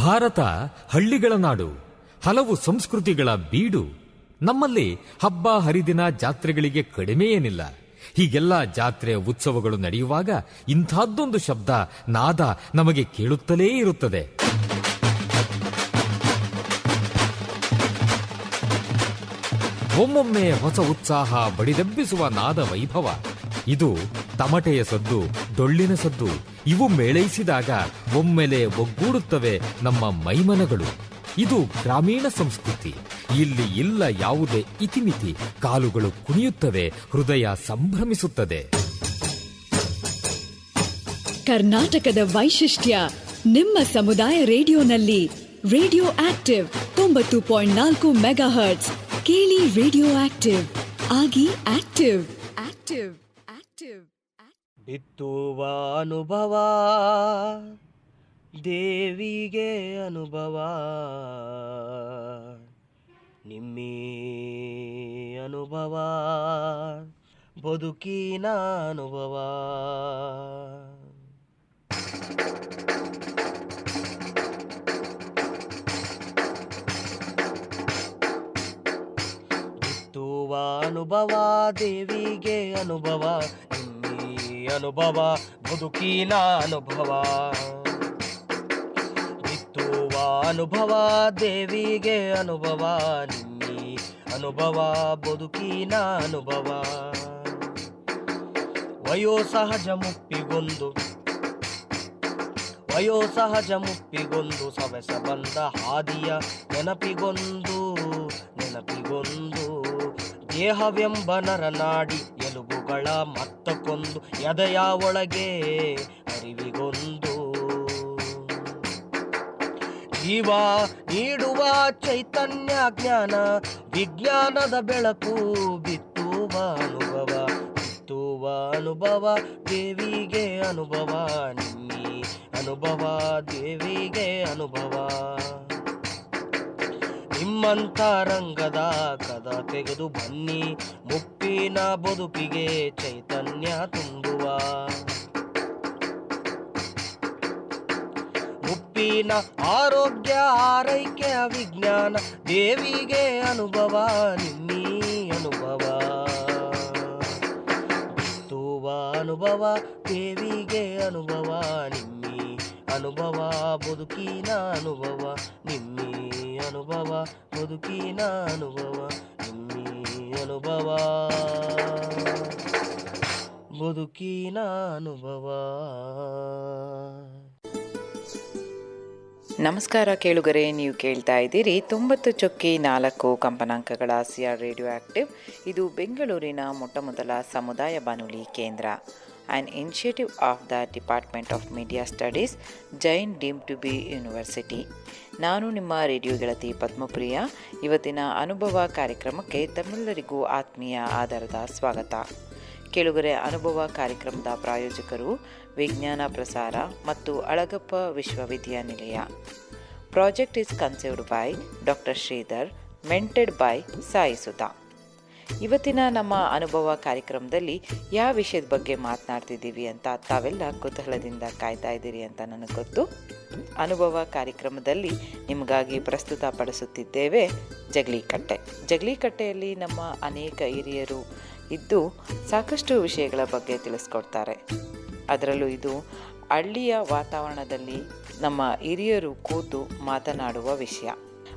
ಭಾರತ ಹಳ್ಳಿಗಳ ನಾಡು, ಹಲವು ಸಂಸ್ಕೃತಿಗಳ ಬೀಡು. ನಮ್ಮಲ್ಲಿ ಹಬ್ಬ ಹರಿದಿನ ಜಾತ್ರೆಗಳಿಗೆ ಕಡಿಮೆ ಏನಿಲ್ಲ. ಹೀಗೆಲ್ಲ ಜಾತ್ರೆ ಉತ್ಸವಗಳು ನಡೆಯುವಾಗ ಇಂಥದ್ದೊಂದು ಶಬ್ದ ನಾದ ನಮಗೆ ಕೇಳುತ್ತಲೇ ಇರುತ್ತದೆ. ಒಮ್ಮೊಮ್ಮೆ ಹೊಸ ಉತ್ಸಾಹ ಬಡಿದೆಬ್ಬಿಸುವ ನಾದ ವೈಭವ. ಇದು ತಮಟೆಯ ಸದ್ದು, ಡೊಳ್ಳಿನ ಸದ್ದು. ಇವು ಮೇಳೈಸಿದಾಗ ಒಮ್ಮೆಲೆ ಒಗ್ಗೂಡುತ್ತವೆ ನಮ್ಮ ಮೈಮನಗಳು. ಇದು ಗ್ರಾಮೀಣ ಸಂಸ್ಕೃತಿ. ಇಲ್ಲಿ ಇಲ್ಲ ಯಾವುದೇ ಇತಿಮಿತಿ. ಕಾಲುಗಳು ಕುಣಿಯುತ್ತವೆ, ಹೃದಯ ಸಂಭ್ರಮಿಸುತ್ತದೆ. ಕರ್ನಾಟಕದ ವೈಶಿಷ್ಟ್ಯ ನಿಮ್ಮ ಸಮುದಾಯ ರೇಡಿಯೋನಲ್ಲಿ. Radio Active 90.4 megahertz. ಕೇಳಿ ರೇಡಿಯೋ ಆಕ್ಟಿವ್, ಆಗಿ ಆಕ್ಟಿವ್. ಆಕ್ಟಿವ್ ಆಕ್ಟಿವ್ ಬಿತ್ತುವ ಅನುಭವ ದೇವಿಗೆ ಅನುಭವ, ನಿಮ್ಮಿ ಅನುಭವ ಬದುಕಿನ ಅನುಭವ. ಬಿತ್ತುವ ಅನುಭವ ದೇವಿಗೆ ಅನುಭವ, ಅನುಭವ ಬದುಕಿನ ಅನುಭವ. ಬಿತ್ತುವ ಅನುಭವ ದೇವಿಗೆ ಅನುಭವ, ನಿಮ್ಮಿ ಅನುಭವ ಬದುಕಿನ ಅನುಭವ. ವಯೋಸಹಜ ಮುಪ್ಪಿಗೊಂದು ಸವೆಸ ಬಂದ ಹಾದಿಯ ನೆನಪಿಗೊಂದು ದೇಹವೆಂಬ ನರನಾಡಿ ಎಲುಬುಗಳ ಮತ್ತಕ್ಕೊಂದು ಎದೆಯ ಒಳಗೆ ಅರಿವಿಗೊಂದು ಜೀವ ನೀಡುವ ಚೈತನ್ಯ ಜ್ಞಾನ ವಿಜ್ಞಾನದ ಬೆಳಕು. ಬಿತ್ತುವ ಅನುಭವ ದೇವಿಗೆ ಅನುಭವ, ನಿಮ್ಮಿ ಅನುಭವ ದೇವಿಗೆ ಅನುಭವ. ನಿಮ್ಮಂತ ರಂಗದ ಕದ ತೆಗೆದು ಬನ್ನಿ, ಮುಪ್ಪಿನ ಬದುಕಿಗೆ ಚೈತನ್ಯ ತುಂಬುವ. ಮುಪ್ಪಿನ ಆರೋಗ್ಯ ಆರೈಕೆಯ ವಿಜ್ಞಾನ ದೇವಿಗೆ ಅನುಭವ, ನಿಮ್ಮಿ ಅನುಭವ. ಬಿತ್ತುವ ಅನುಭವ ದೇವಿಗೆ ಅನುಭವ, ನಿಮ್ಮಿ ಅನುಭವ ಬದುಕಿನ ಅನುಭವ, ನಿಮ್ಮಿ ಅನುಭವ ಬದುಕಿನ ಅನುಭವ, ನಿಮ್ಮಿ ಅನುಭವ ಬದುಕಿನ ಅನುಭವ. ನಮಸ್ಕಾರ ಕೇಳುಗರೆ, ನೀವು ಕೇಳ್ತಾ ಇದ್ದೀರಿ 90.4 ಕಂಪನಾಂಕಗಳ CR ರೇಡಿಯೋ ಆಕ್ಟಿವ್. ಇದು ಬೆಂಗಳೂರಿನ ಮೊಟ್ಟಮೊದಲ ಸಮುದಾಯ ಬಾನುಲಿ ಕೇಂದ್ರ. An initiative of the department of media studies, Jain deemed to be university. ನಾನು ನಿಮ್ಮ ರೇಡಿಯೋ ಗೆಳತಿ ಪದ್ಮಪ್ರಿಯ. ಇವತ್ತಿನ ಅನುಭವ ಕಾರ್ಯಕ್ರಮಕ್ಕೆ ತಮ್ಮೆಲ್ಲರಿಗೂ ಆತ್ಮೀಯ ಆಧಾರದ ಸ್ವಾಗತ. ಕೇಳುಗರೆ, ಅನುಭವ ಕಾರ್ಯಕ್ರಮದ ಪ್ರಾಯೋಜಕರು ವಿಜ್ಞಾನ ಪ್ರಸಾರ ಮತ್ತು ಅಳಗಪ್ಪ ವಿಶ್ವವಿದ್ಯಾನಿಲಯ. Project is conceived by doctor Sridhar, mentored by Sai Sudha. ಇವತ್ತಿನ ನಮ್ಮ ಅನುಭವ ಕಾರ್ಯಕ್ರಮದಲ್ಲಿ ಯಾವ ವಿಷಯದ ಬಗ್ಗೆ ಮಾತನಾಡ್ತಿದ್ದೀವಿ ಅಂತ ತಾವೆಲ್ಲ ಕುತೂಹಲದಿಂದ ಕಾಯ್ತಾ ಇದ್ದೀರಿ ಅಂತ ನನಗೆ ಗೊತ್ತು. ಅನುಭವ ಕಾರ್ಯಕ್ರಮದಲ್ಲಿ ನಿಮಗಾಗಿ ಪ್ರಸ್ತುತಪಡಿಸುತ್ತಿದ್ದೇವೆ ಜಗ್ಲಿಕಟ್ಟೆ. ಜಗ್ಲಿಕಟ್ಟೆಯಲ್ಲಿ ನಮ್ಮ ಅನೇಕ ಹಿರಿಯರು ಇದ್ದು ಸಾಕಷ್ಟು ವಿಷಯಗಳ ಬಗ್ಗೆ ತಿಳಿಸ್ಕೊಡ್ತಾರೆ. ಅದರಲ್ಲೂ ಇದು ಹಳ್ಳಿಯ ವಾತಾವರಣದಲ್ಲಿ ನಮ್ಮ ಹಿರಿಯರು ಕೂತು ಮಾತನಾಡುವ ವಿಷಯ.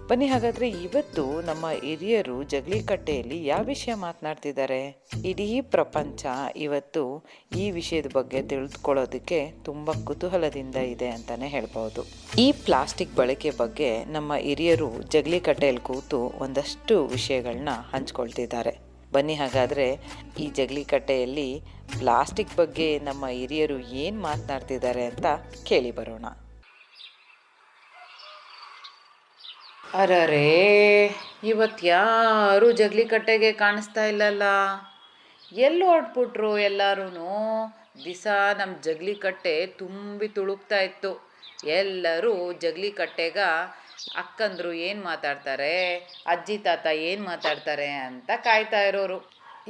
ಬನ್ನಿ ಹಾಗಾದರೆ ಇವತ್ತು ನಮ್ಮ ಹಿರಿಯರು ಜಗ್ಲಿಕಟ್ಟೆಯಲ್ಲಿ ಯಾವ ವಿಷಯ ಮಾತನಾಡ್ತಿದ್ದಾರೆ. ಇಡೀ ಪ್ರಪಂಚ ಇವತ್ತು ಈ ವಿಷಯದ ಬಗ್ಗೆ ತಿಳಿದುಕೊಳ್ಳೋದಕ್ಕೆ ತುಂಬ ಕುತೂಹಲದಿಂದ ಇದೆ ಅಂತಲೇ ಹೇಳ್ಬೋದು. ಈ ಪ್ಲಾಸ್ಟಿಕ್ ಬಳಕೆ ಬಗ್ಗೆ ನಮ್ಮ ಹಿರಿಯರು ಜಗ್ಲಿಕಟ್ಟೆಯಲ್ಲಿ ಕೂತು ಒಂದಷ್ಟು ವಿಷಯಗಳನ್ನ ಹಂಚ್ಕೊಳ್ತಿದ್ದಾರೆ. ಬನ್ನಿ ಹಾಗಾದರೆ ಈ ಜಗ್ಲಿಕಟ್ಟೆಯಲ್ಲಿ ಪ್ಲಾಸ್ಟಿಕ್ ಬಗ್ಗೆ ನಮ್ಮ ಹಿರಿಯರು ಏನು ಮಾತನಾಡ್ತಿದ್ದಾರೆ ಅಂತ ಕೇಳಿ ಬರೋಣ. ಅರರೇ, ಇವತ್ತು ಯಾರೂ ಜಗ್ಲಿಕಟ್ಟೆಗೆ ಕಾಣಿಸ್ತಾ ಇಲ್ಲಲ್ಲ. ಎಲ್ಲಿ ಹೊರಟ್ಬಿಟ್ರು ಎಲ್ಲರೂ? ದಿಸ ನಮ್ಮ ಜಗ್ಲಿಕಟ್ಟೆ ತುಂಬಿ ತುಳುಕ್ತಾ ಇತ್ತು. ಎಲ್ಲರೂ ಜಗ್ಲಿಕಟ್ಟೆಗ ಅಕ್ಕಂದ್ರು ಏನು ಮಾತಾಡ್ತಾರೆ, ಅಜ್ಜಿ ತಾತ ಏನು ಮಾತಾಡ್ತಾರೆ ಅಂತ ಕಾಯ್ತಾ ಇರೋರು.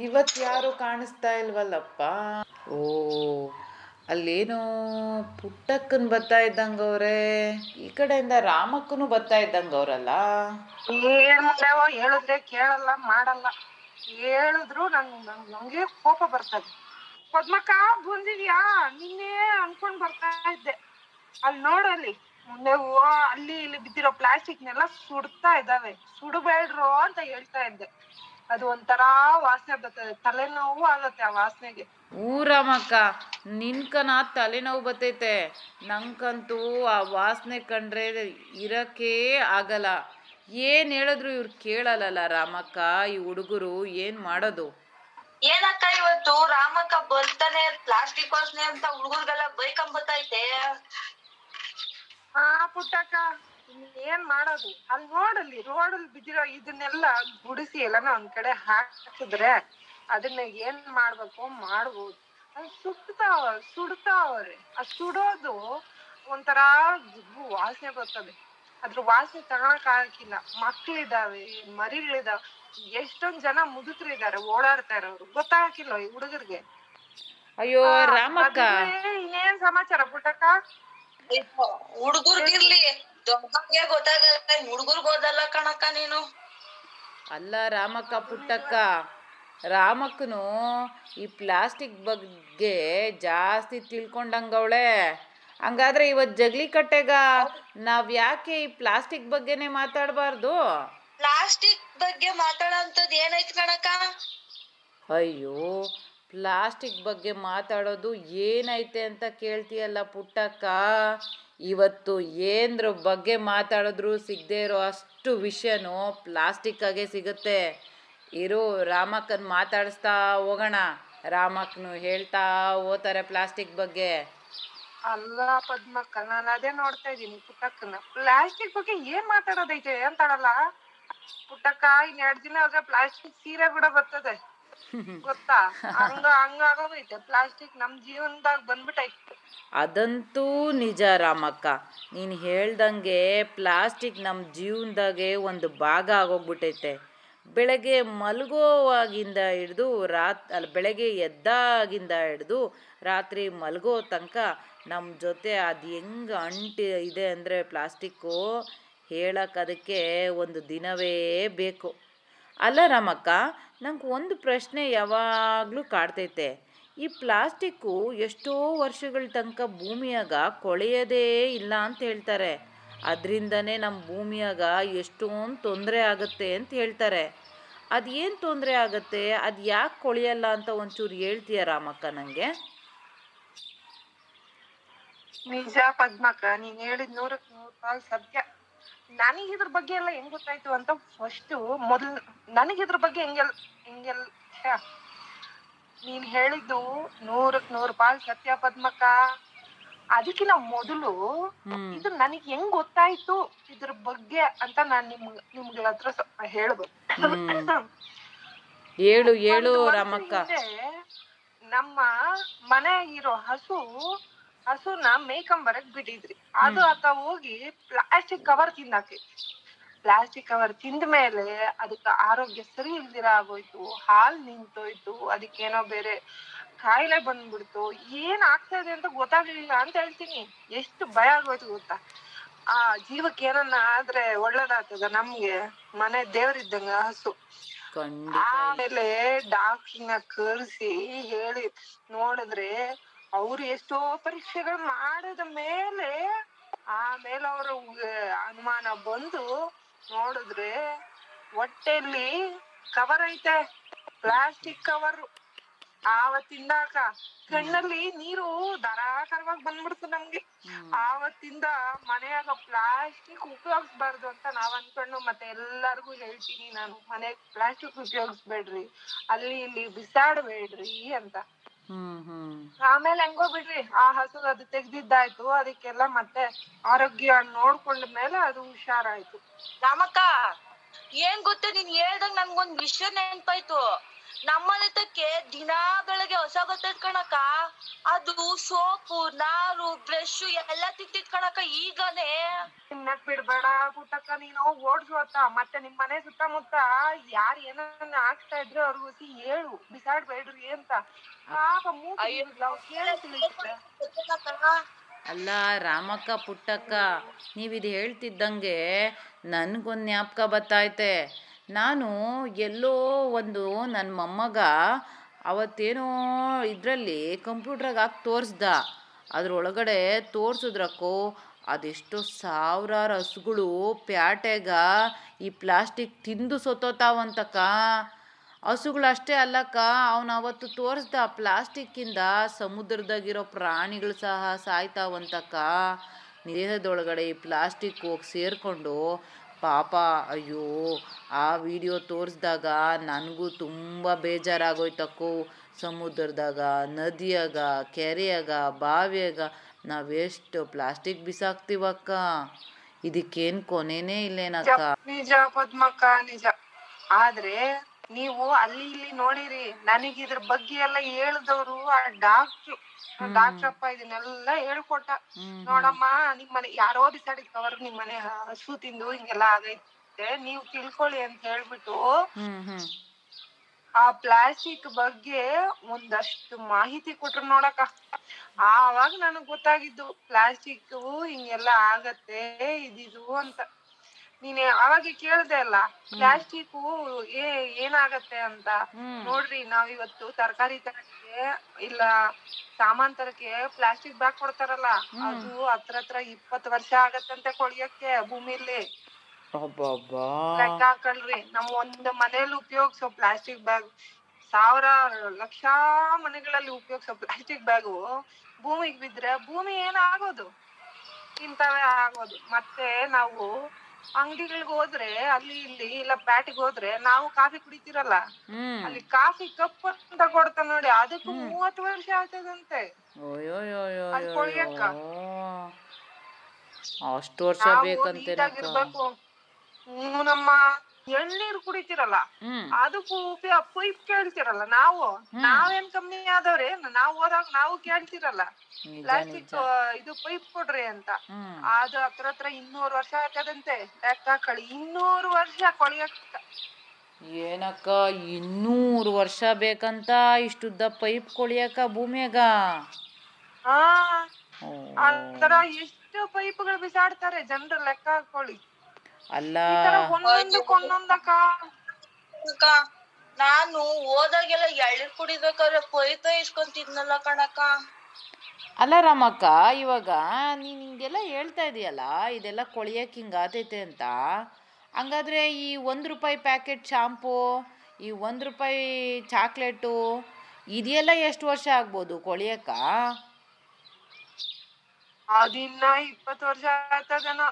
ಇವತ್ತು ಯಾರು ಕಾಣಿಸ್ತಾ ಇಲ್ವಲ್ಲಪ್ಪ. ಓ, ಅಲ್ಲೇನೋ ಪುಟ್ಟಕ್ಕನ್ ಬರ್ತಾ ಇದ್ದಂಗವ್ರೆ, ಈ ಕಡೆಯಿಂದ ರಾಮಕ್ಕನು ಬರ್ತಾ ಇದ್ದಂಗವ್ರಲ್ಲ. ಏನ್ ಮಾಡ್ಯಾವ, ಹೇಳಿದ್ರೆ ಕೇಳಲ್ಲ ಮಾಡಲ್ಲ. ಹೇಳಿದ್ರು ನಂಗೆ ಕೋಪ ಬರ್ತದೆ. ಪದ್ಮಕ್ಕ ಬಂದಿದ್ಯಾ? ನಿನ್ನೆ ಅನ್ಕೊಂಡ್ ಬರ್ತಾ ಇದ್ದೆ. ಅಲ್ಲಿ ನೋಡಲ್ಲಿ ಮುಂದೆ ಅಲ್ಲಿ ಇಲ್ಲಿ ಬಿದ್ದಿರೋ ಪ್ಲಾಸ್ಟಿಕ್ನೆಲ್ಲ ಸುಡ್ತಾ ಇದ್ದಾವೆ. ಸುಡಬೇಡ್ರು ಅಂತ ಹೇಳ್ತಾ ಇದ್ದೆ. ಅದು ಒಂಥರ ವಾಸನೆ ಬರ್ತದೆ, ತಲೆನೋವು ಆಗತ್ತೆ ಆ ವಾಸನೆಗೆ. ಊರಮ್ಮಕ್ಕ, ನಿನ್ಕನ ತಲೆನೋವು ಬರ್ತೈತೆ, ನಂಗಂತೂ ಆ ವಾಸನೆ ಕಂಡ್ರೆ ಇರಕ್ಕೇ ಆಗಲ್ಲ. ಏನು ಹೇಳಿದ್ರು ಇವ್ರು ಕೇಳಲ್ಲ ರಾಮಕ್ಕ, ಈ ಹುಡುಗರು ಏನು ಮಾಡೋದು? ಏನಕ್ಕ ಇವತ್ತು ರಾಮಕ್ಕ ಬರ್ತಾನೆ ಪ್ಲಾಸ್ಟಿಕ್ ವಾಸನೆ ಅಂತ ಹುಡುಗರಿಗೆಲ್ಲ ಬೈಕಂಬತ್ತೈತೆ. ಪುಟ್ಟಕ್ಕ, ಏನ್ ಮಾಡೋದು? ಅಲ್ಲಿ ನೋಡಲ್ಲಿ ರೋಡಲ್ಲಿ ಬಿದ್ದಿರೋ ಇದನ್ನೆಲ್ಲ ಗುಡಿಸಿ ಎಲ್ಲಾನ ಒಂದ್ ಕಡೆ ಹಾಕಿದ್ರೆ ಅದನ್ನ ಏನ್ ಮಾಡ್ಬೇಕು ಮಾಡ್ಬೋದು. ಸುಡ್ತಾವ್ರೆ. ಆ ಸುಡೋದು ಒಂಥರ ವಾಸನೆ ಬರ್ತದೆ. ಅದ್ರ ವಾಸನೆ ತಗೊಳಕ್ ಆಗಿಲ್ಲ. ಮಕ್ಳಿದಾವೆ, ಮರಿಗಳಿದಾವೆ, ಎಷ್ಟೊಂದ್ ಜನ ಮುದುಕರಿದ್ದಾರೆ ಓಡಾಡ್ತಾ ಇರೋರು, ಗೊತ್ತಾಗಿಲ್ಲ ಈ ಹುಡುಗರಿಗೆ. ಅಯ್ಯೋ ರಾಮಕ್ಕ, ಇನ್ನೇನ್ ಸಮಾಚಾರ ಪುಟ್ಟಕ್ಕ? ಹುಡುಗರ್ಗಿರ್ಲಿ, ದೊಡ್ಡವ್ರಿಗೆ ಗೊತ್ತಾಗಲ್ಲ, ಹುಡುಗರ್ಗ್ ಓದಲ್ಲ ಕಣಕ್ಕ ನೀನು. ಅಲ್ಲ ರಾಮಕ್ಕ, ಪುಟ್ಟಕ್ಕ, ರಾಮಕ್ಕನು ಈ ಪ್ಲಾಸ್ಟಿಕ್ ಬಗ್ಗೆ ಜಾಸ್ತಿ ತಿಳ್ಕೊಂಡಂಗವಳೆ. ಹಂಗಾದ್ರೆ ಇವತ್ತು ಜಗ್ಲಿ ಕಟ್ಟೆಗ ನಾವ್ ಯಾಕೆ ಈ ಪ್ಲಾಸ್ಟಿಕ್ ಬಗ್ಗೆನೆ ಮಾತಾಡಬಾರ್ದು? ಪ್ಲಾಸ್ಟಿಕ್ ಬಗ್ಗೆ ಮಾತಾಡೋಂಥದ್ದು ಏನೈತ್ ಕಣಕ್ಕ? ಅಯ್ಯೋ, ಪ್ಲಾಸ್ಟಿಕ್ ಬಗ್ಗೆ ಮಾತಾಡೋದು ಏನೈತೆ ಅಂತ ಕೇಳ್ತೀಯಲ್ಲ ಪುಟ್ಟಕ್ಕ. ಇವತ್ತು ಏನ್ರ ಬಗ್ಗೆ ಮಾತಾಡಿದ್ರು ಸಿಗದೆ ಇರೋ ಅಷ್ಟು ವಿಷಯನೂ ಪ್ಲಾಸ್ಟಿಕ್ಕಾಗೆ ಸಿಗುತ್ತೆ. ಇರು, ರಾಮಕ್ಕನ್ ಮಾತಾಡಿಸ್ತಾ ಹೋಗೋಣ. ರಾಮಕ್ಕನು ಹೇಳ್ತಾ ಹೋಗ್ತಾರೆ ಪ್ಲಾಸ್ಟಿಕ್ ಬಗ್ಗೆ. ಅಲ್ಲ ಪದ್ಮಕ್ಕ, ನಾನು ಅದೇ ನೋಡ್ತಾ ಇದ್ದೀನಿ ಪುಟ್ಟಕ್ಕನ. ಪ್ಲಾಸ್ಟಿಕ್ ಬಗ್ಗೆ ಏನ್ ಮಾತಾಡೋದೈತೆ ಅಂತಾಳಲ್ಲ ಪುಟ್ಟಕ್ಕ. 2 ದಿನ ಆದ್ರೆ ಪ್ಲಾಸ್ಟಿಕ್ ಸೀರೆ ಕೂಡ ಬರ್ತದೆ, ಗೊತ್ತಾ? ಹಂಗಾಗೋಗೈತೆ ಪ್ಲಾಸ್ಟಿಕ್ ನಮ್ ಜೀವನದಾಗ ಬಂದ್ಬಿಟ್ಟೈತೆ. ಅದಂತೂ ನಿಜ ರಾಮಕ್ಕ, ನೀನು ಹೇಳ್ದಂಗೆ ಪ್ಲಾಸ್ಟಿಕ್ ನಮ್ಮ ಜೀವನದಾಗೆ ಒಂದು ಭಾಗ ಆಗೋಗ್ಬಿಟ್ಟೈತೆ. ಬೆಳಗ್ಗೆ ಮಲಗೋವಾಗಿಂದ ಹಿಡ್ದು ಬೆಳಗ್ಗೆ ಎದ್ದಾಗಿಂದ ಹಿಡ್ದು ರಾತ್ರಿ ಮಲಗೋ ತನಕ ನಮ್ಮ ಜೊತೆ ಅದು ಹೆಂಗೆ ಇದೆ ಅಂದರೆ ಪ್ಲಾಸ್ಟಿಕ್ಕು, ಹೇಳಕ್ಕೆ ಅದಕ್ಕೆ ಒಂದು ದಿನವೇ ಬೇಕು. ಅಲ್ಲ ರಾಮಕ್ಕ, ನಂಗೆ ಒಂದು ಪ್ರಶ್ನೆ ಯಾವಾಗಲೂ ಕಾಡ್ತೈತೆ. ಈ ಪ್ಲಾಸ್ಟಿಕ್ಕು ಎಷ್ಟೋ ವರ್ಷಗಳ ತನಕ ಭೂಮಿಯಾಗ ಕೊಳೆಯೋದೇ ಇಲ್ಲ ಅಂತ ಹೇಳ್ತಾರೆ. ಅದರಿಂದನೇ ನಮ್ಮ ಭೂಮಿಯಾಗ ಎಷ್ಟೊಂದು ತೊಂದರೆ ಆಗುತ್ತೆ ಅಂತ ಹೇಳ್ತಾರೆ. ಅದು ಏನು ತೊಂದರೆ ಆಗುತ್ತೆ, ಅದು ಯಾಕೆ ಕೊಳೆಯಲ್ಲ ಅಂತ ಒಂಚೂರು ಹೇಳ್ತೀಯ ರಾಮಕ್ಕ ನನಗೆ? ನಿಜ ಪದ್ಮಕ್ಕ, ನೀನ್ ಹೇಳಿದ್ 100% ಸತ್ಯ. ನನಗಿದ್ರ ಬಗ್ಗೆ ಎಲ್ಲ ಹೆಂಗ್ ಗೊತ್ತಾಯ್ತು ಅಂತ ನನಗಿದ್ರ ಬಗ್ಗೆ ನೀನ್ ಹೇಳಿದ್ದು 100% ಸತ್ಯ ಪದ್ಮಕ್ಕ. ಅದಕ್ಕಿಂತ ಮೊದಲು ಇದು ನನಗ್ ಹೆಂಗ್ ಗೊತ್ತಾಯ್ತು ಇದ್ರ ಬಗ್ಗೆ ಅಂತ ನಾನ್ ನಿಮ್ಗಳ ಹತ್ರ ಹೇಳ್ಬೇಕು. ಹೇಳು ರಾಮಕ್ಕ. ನಮ್ಮ ಮನೆಯಾಗಿರೋ ಹಸುನ ಮೇಯ್ಕೊಂಬರಕ್ ಬಿಟ್ಟಿದ್ರಿ. ಅದು ಆತ ಹೋಗಿ ಪ್ಲಾಸ್ಟಿಕ್ ಕವರ್ ಪ್ಲಾಸ್ಟಿಕ್ ಕವರ್ ತಿಂದ ಮೇಲೆ ಅದಕ್ಕೆ ಆರೋಗ್ಯ ಸರಿ ಇಲ್ದಿರ ಆಗೋಯ್ತು. ಹಾಲ್ ನಿಂತೋಯ್ತು, ಅದಕ್ಕೇನೋ ಬೇರೆ ಕಾಯಿಲೆ ಬಂದ್ಬಿಡ್ತು. ಏನ್ ಆಗ್ತಾ ಇದೆ ಅಂತ ಗೊತ್ತಾಗ್ಲಿಲ್ಲ ಅಂತ ಹೇಳ್ತೀನಿ. ಎಷ್ಟು ಭಯ ಆಗೋಯ್ತು ಗೊತ್ತಾ? ಆ ಜೀವಕ್ಕೆ ಏನನ್ನ ಆದ್ರೆ ಒಳ್ಳೇದಾಗ್ತದ ನಮ್ಗೆ? ಮನೆ ದೇವ್ರಿದ್ದಂಗ ಹಸು. ಆಮೇಲೆ ಡಾಕ್ಟರ್ನ ಕರ್ಸಿ ಹೇಳಿ ನೋಡಿದ್ರೆ ಅವ್ರು ಎಷ್ಟೋ ಪರೀಕ್ಷೆಗಳು ಮಾಡಿದ ಮೇಲೆ ಆಮೇಲೆ ಅವ್ರ ಅನುಮಾನ ಬಂದು ನೋಡಿದ್ರೆ ಹೊಟ್ಟೆಲಿ ಕವರ್ ಐತೆ, ಪ್ಲಾಸ್ಟಿಕ್ ಕವರ್. ಆವತ್ತಿಂದ ಕಣ್ಣಲ್ಲಿ ನೀರು ಧಾರಾಕಾರವಾಗಿ ಬಂದ್ಬಿಡ್ತು ನಮ್ಗೆ. ಆವತ್ತಿಂದ ಮನೆಯಾಗ ಪ್ಲಾಸ್ಟಿಕ್ ಉಪಯೋಗಿಸ್ಬಾರ್ದು ಅಂತ ನಾವ್ ಅನ್ಕೊಂಡು ಮತ್ತೆ ಎಲ್ಲರಿಗೂ ಹೇಳ್ತೀನಿ ನಾನು, ಮನೆಗ್ ಪ್ಲಾಸ್ಟಿಕ್ ಉಪಯೋಗಿಸ್ಬೇಡ್ರಿ, ಅಲ್ಲಿ ಇಲ್ಲಿ ಬಿಸಾಡ್ಬೇಡ್ರಿ ಅಂತ. ಆಮೇಲೆ ಹೆಂಗೋ ಬಿಡ್ರಿ, ಆ ಹಸು ಅದು ತೆಗ್ದಿದ್ದಾಯ್ತು. ಅದಕ್ಕೆಲ್ಲ ಮತ್ತೆ ಆರೋಗ್ಯ ನೋಡ್ಕೊಂಡ ಮೇಲೆ ಅದು ಹುಷಾರಾಯ್ತು. ರಾಮಕ್ಕ, ಏನ್ ಗೊತ್ತ, ನೀನ್ ಹೇಳ್ದಂಗ್ ನನ್ಗೊಂದ್ ವಿಷಯ ನೆನ್ಪಾಯ್ತು. ನಮ್ಮನೆ ತಕ್ಕೆ ದಿನಾ ಬೆಳಗ್ಗೆ ಹೊಸ ಬರ್ತೈತ್ ಕಣಕ್ಕ. ಅದು ಸೋಪು, ನಾರು, ಬ್ರಷ್ ಎಲ್ಲ ತಿಂತಿತ್ ಕಣಕ್ಕ. ಈಗನೇ ನಿನ್ನ ಬಿಸಾಕ್ ಬಿಡ್ಬೇಡ ಪುಟ್ಟಕ್ಕ, ನೀನು ಓಡ್ಸೋತ ಮತ್ತೆ ನಿಮ್ ಮನೆ ಸುತ್ತಮುತ್ತ ಯಾರ್ ಏನನ್ನ ಹಾಕ್ತಾ ಇದ್ರೆ ಅವ್ರಿಗೋಸಿ ಹೇಳು ಬಿಸಾಡ್ಬೇಡ್ರಿ ಅಂತ. ಪಾಪ ಅಲ್ಲ ರಾಮಕ್ಕ ಪುಟ್ಟಕ್ಕ, ನೀವಿದು ಹೇಳ್ತಿದ್ದಂಗೆ ನನಗೊಂದು ಜ್ಞಾಪಕ ಬತ್ತೈತೆ. ನಾನು ಎಲ್ಲೋ ಒಂದು ನನ್ನ ಮೊಮ್ಮಗ ಅವತ್ತೇನೋ ಇದರಲ್ಲಿ ಕಂಪ್ಯೂಟ್ರಾಗ ಹಾಕಿ ತೋರಿಸ್ದ. ಅದ್ರೊಳಗಡೆ ತೋರಿಸಿದ್ರಕ್ಕೋ ಅದೆಷ್ಟೋ ಸಾವಿರಾರು ಹಸುಗಳು ಪ್ಯಾಟೆಗ ಈ ಪ್ಲಾಸ್ಟಿಕ್ ತಿಂದು ಸತ್ತೋತಾವಂತಕ್ಕ. ಹಸುಗಳು ಅಷ್ಟೇ ಅಲ್ಲಕ್ಕ, ಅವನು ಅವತ್ತು ತೋರಿಸ್ದ ಪ್ಲಾಸ್ಟಿಕ್ಕಿಂದ ಸಮುದ್ರದಾಗಿರೋ ಪ್ರಾಣಿಗಳು ಸಹ ಸಾಯ್ತಾವಂತಕ್ಕ. ದೇಹದೊಳಗಡೆ ಈ ಪ್ಲಾಸ್ಟಿಕ್ ಹೋಗಿ ಸೇರಿಕೊಂಡು ಪಾಪ. ಅಯ್ಯೋ, ಆ ವಿಡಿಯೋ ತೋರಿಸ್ದಾಗ ನನಗೂ ತುಂಬ ಬೇಜಾರಾಗೋಯ್ತಕ್ಕೋ. ಸಮುದ್ರದಾಗ, ನದಿಯಾಗ, ಕೆರೆಯಾಗ, ಬಾವಿಯಾಗ ನಾವೆಷ್ಟು ಪ್ಲಾಸ್ಟಿಕ್ ಬಿಸಾಕ್ತೀವಕ್ಕ. ಇದಕ್ಕೇನು ಕೊನೆನೇ ಇಲ್ಲೇನಕ್ಕ. ನಿಜ ಪದ್ಮಕ್ಕ, ನಿಜ. ಆದ್ರೆ ನೀವು ಅಲ್ಲಿ ಇಲ್ಲಿ ನೋಡಿರಿ, ನನಗೆ ಇದ್ರ ಬಗ್ಗೆ ಎಲ್ಲ ಹೇಳಿದವರು ಆ ಡಾಕ್ಟ್ರಪ್ಪ ಇದನ್ನೆಲ್ಲ ಹೇಳ್ಕೊಟ್ಟ. ನೋಡಮ್ಮ, ನಿಮ್ ಮನೆ ಯಾರೋ ಬಿಸಾಡಿದವರು ನಿಮ್ ಮನೆ ಹಸು ತಿಂದು ಹಿಂಗೆಲ್ಲ ಆಗೈತೆ, ನೀವು ತಿಳ್ಕೊಳ್ಳಿ ಅಂತ ಹೇಳ್ಬಿಟ್ಟು ಆ ಪ್ಲಾಸ್ಟಿಕ್ ಬಗ್ಗೆ ಒಂದಷ್ಟು ಮಾಹಿತಿ ಕೊಟ್ರು ನೋಡಕ್ಕ. ಆವಾಗ ನನಗ್ ಗೊತ್ತಾಗಿದ್ದು ಪ್ಲಾಸ್ಟಿಕ್ ಹಿಂಗೆಲ್ಲ ಆಗತ್ತೆ ಇದಿದು ಅಂತ. ನೀನ್ ಅವಾಗ ಕೇಳ್ದೆ ಅಲ್ಲ ಪ್ಲಾಸ್ಟಿಕ್ ಏನಾಗತ್ತೆ ಅಂತ. ನೋಡ್ರಿ, ನಾವಿವತ್ತು ತರಕಾರಿ ತರಕ್ಕೆ ಇಲ್ಲ ಸಾಮಾನ್ ತರಕ್ಕೆ ಪ್ಲಾಸ್ಟಿಕ್ ಬ್ಯಾಗ್ ಕೊಡ್ತಾರಲ್ಲ, ಅದು ಹತ್ರ 20 ವರ್ಷ ಆಗತ್ತಂತೆ ಕೊಳಿಯಕ್ಕೆ ಭೂಮಿಲಿ. ಲೆಕ್ಕ ಹಾಕಳ್ರಿ, ನಮ್ ಒಂದ್ ಮನೇಲಿ ಉಪಯೋಗಿಸೋ ಪ್ಲಾಸ್ಟಿಕ್ ಬ್ಯಾಗ್ ಲಕ್ಷ ಮನೆಗಳಲ್ಲಿ ಉಪಯೋಗಿಸೋ ಪ್ಲಾಸ್ಟಿಕ್ ಬ್ಯಾಗು ಭೂಮಿಗೆ ಬಿದ್ರೆ ಭೂಮಿ ಏನಾಗೋದು? ಇಂತವೇ ಆಗೋದು. ಮತ್ತೆ ನಾವು ಅಂಗಡಿಗಳಿಗೆ ಹೋದ್ರೆ ಅಲ್ಲಿ ಇಲ್ಲಿ ಇಲ್ಲ ಪ್ಯಾಟಿಗೆ ಹೋದ್ರೆ ನಾವು ಕಾಫಿ ಕುಡಿತೀರಲ್ಲ, ಅಲ್ಲಿ ಕಾಫಿ ಕಪ್ ಅಂತ ಕೊಡ್ತಾ ನೋಡಿ, ಅದಕ್ಕೂ 30 ವರ್ಷ ಆಗ್ತದಂತೆ ಅಲ್ಲಿ ಕೊಳಿಯಕ್ಕ. ಅಷ್ಟು ವರ್ಷ ಬೇಕಂತೇನಕ್ಕ. ನಮ್ಮ ಎಳ್ನೀರು ಕುಡಿತೀರಲ್ಲ, ಅದಕ್ಕೂ ಪೈಪ್ ಕೇಳ್ತಿರಲ್ಲ. ನಾವೇನ್ ಕಮ್ಮಿ ಆದವ್ರೆ, ನಾವು ಹೋದಾಗ ನಾವು ಕೇಳ್ತಿರಲ್ಲ ಪ್ಲಾಸ್ಟಿಕ್ ಇದು ಪೈಪ್ ಕೊಡ್ರಿ ಅಂತ. ಅದು ಹತ್ರ 200 ವರ್ಷ ಆಗ್ತದಂತೆ. ಲೆಕ್ಕ ಹಾಕಳಿ, 200 ವರ್ಷ ಕೊಳಿಯಕ್ಕ. ಏನಕ್ಕ 200 ವರ್ಷ ಬೇಕಂತ ಇಷ್ಟುದ್ದ ಪೈಪ್ ಕೊಳಿಯಕ್ಕ ಭೂಮಿಯಾಗ? ಆತರ ಎಷ್ಟು ಪೈಪ್ಗಳು ಬಿಸಾಡ್ತಾರೆ ಜನರು, ಲೆಕ್ಕ ಹಾಕೊಳ್ಳಿ. ಅಲ್ಲ ಒಂದೊಂದಕ್ಕ. ನಾನು ಹೋದಾಗೆಲ್ಲ ಎಳ್ನೀರ್ ಕುಡಿಬೇಕಾದ್ರೆ ಪೈಪೇ ಇಸ್ಕೊಂತಿದ್ನಲ್ಲ ಕಣಕ್ಕ. ಅಲ್ಲ ರಾಮಕ್ಕ, ಇವಾಗ ನೀನ್ ಹಿಂಗೆಲ್ಲ ಹೇಳ್ತಾ ಇದೀಯಲ್ಲ, ಇದೆಲ್ಲ ಕೊಳಿಯಕ್ಕೆ ಹಿಂಗಾತೈತೆ ಅಂತ. ಹಂಗಾದ್ರೆ ಈ ₹1 ಪ್ಯಾಕೆಟ್ ಶಾಂಪೂ, ಈ ₹1 ಚಾಕ್ಲೇಟು, ಇದೆಲ್ಲ ಎಷ್ಟು ವರ್ಷ ಆಗ್ಬೋದು ಕೊಳಿಯಕ್ಕ? ಅದಿನ್ನ 20 ವರ್ಷ ಆಗ್ತದನ.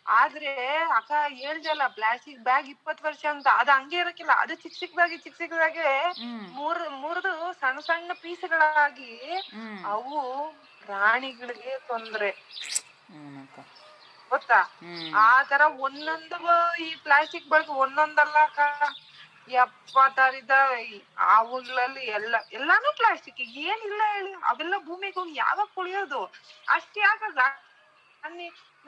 ಆದ್ರೆ ಅಕ್ಕ ಹೇಳ್ದಲ್ಲ ಪ್ಲಾಸ್ಟಿಕ್ ಬ್ಯಾಗ್ 20 ವರ್ಷ ಅಂತ, ಅದು ಹಂಗೆ ಇರಕ್ಕಿಲ್ಲ. ಅದು ಚಿಕ್ಕ ಚಿಕ್ಕದಾಗೆ ಮುರಿದು ಸಣ್ಣ ಸಣ್ಣ ಪೀಸ್ಗಳಾಗಿ ಅವು ಪ್ರಾಣಿಗಳಿಗೆ ತೊಂದ್ರೆ ಗೊತ್ತಾ. ಆ ತರ ಒಂದೊಂದು ಈ ಪ್ಲಾಸ್ಟಿಕ್ ಬಳಕೆ ಒಂದೊಂದಲ್ಲ ಅಕ್ಕ, 70 ಇದಾವೆ. ಅವುಗಳಲ್ಲಿ ಎಲ್ಲಾನು ಪ್ಲಾಸ್ಟಿಕ್, ಏನಿಲ್ಲ ಹೇಳಿ. ಅವೆಲ್ಲ ಭೂಮಿಗೆ ಹೋಗಿ ಯಾವಾಗ ಕುಳಿಯೋದು? ಅಷ್ಟೇ ಯಾಕಾಗ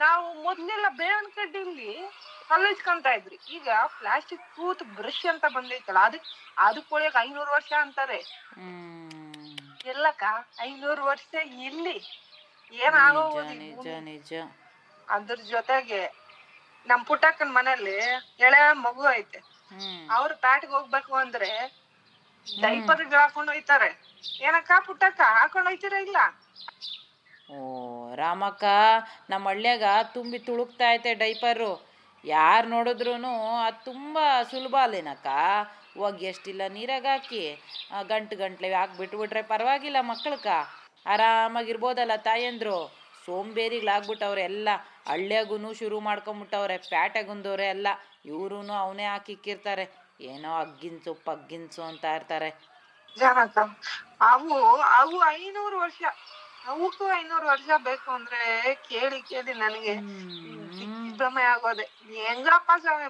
ನಾವು ಮೊದ್ಲೆಲ್ಲ ಬೇವಿನ ಕಡ್ಡಿಲಿ ಕಲ್ಲಿಸ್ಕೊಂತ ಇದ್ರಿ, ಈಗ ಪ್ಲಾಸ್ಟಿಕ್ ಟೂತ್ ಬ್ರಷ್ ಅಂತ ಬಂದೈತಲ್ಲ, ಅದು ಕೊಳಿಯಕ್ 500 ವರ್ಷ ಅಂತಾರೆ. ಎಲ್ಲಕ್ಕ 500 ವರ್ಷ ಇಲ್ಲಿ ಏನಾಗೋದು? ಅದ್ರ ಜೊತೆಗೆ ನಮ್ ಪುಟ್ಟಕ್ಕನ್ ಮನೇಲಿ ಎಳೆ ಮಗು ಐತೆ. ಅವ್ರು ಪ್ಯಾಟ್ಗೆ ಹೋಗ್ಬೇಕು ಅಂದ್ರೆ ಡೈಪರ್ ಹಾಕೊಂಡ್ ಹೋಯ್ತಾರೆ. ಏನಕ್ಕ ಪುಟ್ಟಕ್ಕ, ಹಾಕೊಂಡ್ ಹೋಯ್ತೀರಾ ಇಲ್ಲ? ಓ ರಾಮಕ್ಕ, ನಮ್ಮ ಹಳ್ಳ್ಯಾಗ ತುಂಬಿ ತುಳುಕ್ತಾ ಐತೆ ಡೈಪರು. ಯಾರು ನೋಡಿದ್ರು ಅದು ತುಂಬ ಸುಲಭ ಅಲ್ಲೇನಕ್ಕ. ಹೋಗಿ ಎಷ್ಟಿಲ್ಲ ನೀರಾಗ ಹಾಕಿ ಗಂಟ್ಲೆ ಹಾಕ್ಬಿಟ್ಬಿಟ್ರೆ ಪರವಾಗಿಲ್ಲ, ಮಕ್ಕಳಕ್ಕ ಆರಾಮಾಗಿರ್ಬೋದಲ್ಲ ತಾಯಂದ್ರು. ಸೋಂಬೇರಿಗಳಾಗ್ಬಿಟ್ಟವ್ರೆ ಎಲ್ಲ. ಹಳ್ಳ್ಯಾಗೂ ಶುರು ಮಾಡ್ಕೊಂಬಿಟ್ಟವ್ರೆ, ಪ್ಯಾಟೆಗುಂದವ್ರೆ ಎಲ್ಲ. ಇವ್ರೂ ಅವನೇ ಹಾಕಿಕ್ಕಿರ್ತಾರೆ, ಏನೋ ಅಗ್ಗಿನ ಸೊಪ್ಪು ಅಂತ ಇರ್ತಾರೆ. ಜನಕ್ಕ ಅವು 500 ವರ್ಷ, ಅವಕ್ಕೂ 500 ವರ್ಷ ಬೇಕು ಅಂದ್ರೆ ಕೇಳಿ ನನಗೆ ದಿಗ್ಭ್ರಮೆ ಆಗೋದೆ. ಹೆಂಗಪ್ಪ ಸ್ವಾಮಿ,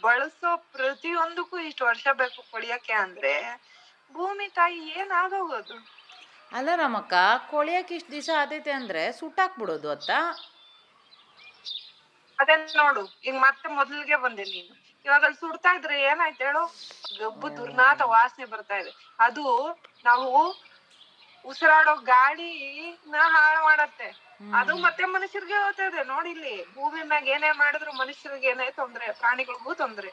ಬಳಸೋ ಪ್ರತಿಯೊಂದಕ್ಕೂ ಇಷ್ಟು ವರ್ಷ ಬೇಕು ಕೊಳಿಯಕ್ಕೆ ಅಂದ್ರೆ ಭೂಮಿ ತಾಯಿ ಏನಾಗೋಗೋದು? ಅಲ್ಲ ರಾಮಕ್ಕ, ಕೊಳಿಯಕ್ಕೆ ಇಷ್ಟು ದಿವಸ ಆತೈತೆ ಅಂದ್ರೆ ಸುಟ್ಟಾಕ್ಬಿಡೋದು ಅತ್ತ? ಅದೇ ನೋಡು ಈಗ ಮತ್ತೆ ಮೊದಲಿಗೆ ಬಂದೆ ನೀನು. ಇವಾಗ ಅಲ್ಲಿ ಸುಡ್ತಾ ಇದ್ರೆ ಏನಾಯ್ತು ಹೇಳು, ಗಬ್ಬು ದುರ್ನಾತ ವಾಸನೆ ಬರ್ತಾ ಇದೆ. ಅದು ನಾವು ಉಸಿರಾಡೋ ಗಾಳಿನ ಹಾಳು ಮಾಡತ್ತೆ. ಅದು ಮತ್ತೆ ಮನುಷ್ಯರಿಗೆ ಹೋಗ್ತಾ ಇದೆ. ನೋಡಿ ಇಲ್ಲಿ ಭೂಮಿ ಮ್ಯಾಗ ಏನೇ ಮಾಡಿದ್ರು ಮನುಷ್ಯರಿಗೆ ಏನೇ ತೊಂದ್ರೆ, ಪ್ರಾಣಿಗಳಿಗೂ ತೊಂದ್ರೆ.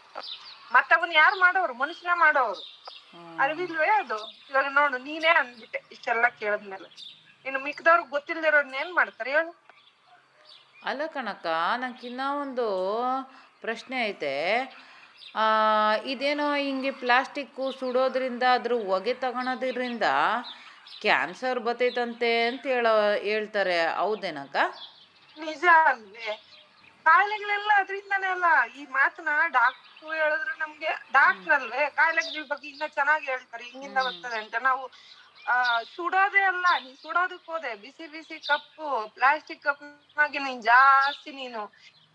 ಮತ್ತೆ ಅವನ್ ಯಾರು ಮಾಡೋರು? ಮನುಷ್ಯರೇ ಮಾಡೋರು. ಅರಿವಿಲ್ವೇ ಅದು? ಇವಾಗ ನೋಡು ನೀನೇ ಅಂದ್ಬಿಟ್ಟೆ ಇಷ್ಟೆಲ್ಲ ಕೇಳಿದ್ಮೇಲೆ. ಇನ್ನು ಮಿಕ್ಕದವ್ರಿಗೆ ಗೊತ್ತಿಲ್ದಿರೋರ್ನ ಏನ್ ಮಾಡ್ತಾರೆ ಹೇಳು? ಅಲ್ಲ ಕಣಕ್ಕ, ನಂಗಿನ್ನ ಒಂದು ಪ್ರಶ್ನೆ ಐತೆ. ಇದೇನೋ ಹಿಂಗೆ ಪ್ಲಾಸ್ಟಿಕ್ಕು ಸುಡೋದ್ರಿಂದ ಅದ್ರ ಹೊಗೆ ತಗೊಳೋದ್ರಿಂದ ಕ್ಯಾನ್ಸರ್ ಬರ್ತೈತಂತೆ ಅಂತ ಹೇಳ್ತಾರೆ, ಹೌದೇನಕ್ಕ? ನಿಜ ಅಲ್ವೇ? ಕಾಯಿಲೆಗಳೆಲ್ಲ ಅದ್ರಿಂದಾನೇ ಅಲ್ಲ. ಈ ಮಾತನ್ನ ಡಾಕ್ಟ್ರು ಹೇಳಿದ್ರು ನಮ್ಗೆ, ಡಾಕ್ಟರ್ ಅಲ್ವೇ ಕಾಯಿಲೆಗಳ ಬಗ್ಗೆ ಇನ್ನ ಚೆನ್ನಾಗಿ ಹೇಳ್ತಾರೆ, ಹಿಂಗಿಂದ ಬರ್ತದೆ ಅಂತ. ನಾವು ಸುಡೋದೇ ಅಲ್ಲ, ನೀನ್ ಸುಡೋದಕ್ ಹೋದೆ, ಬಿಸಿ ಬಿಸಿ ಕಪ್ಪು ಪ್ಲಾಸ್ಟಿಕ್ ಕಪ್ನಾಗೆ ನೀನ್ ಜಾಸ್ತಿ ನೀನು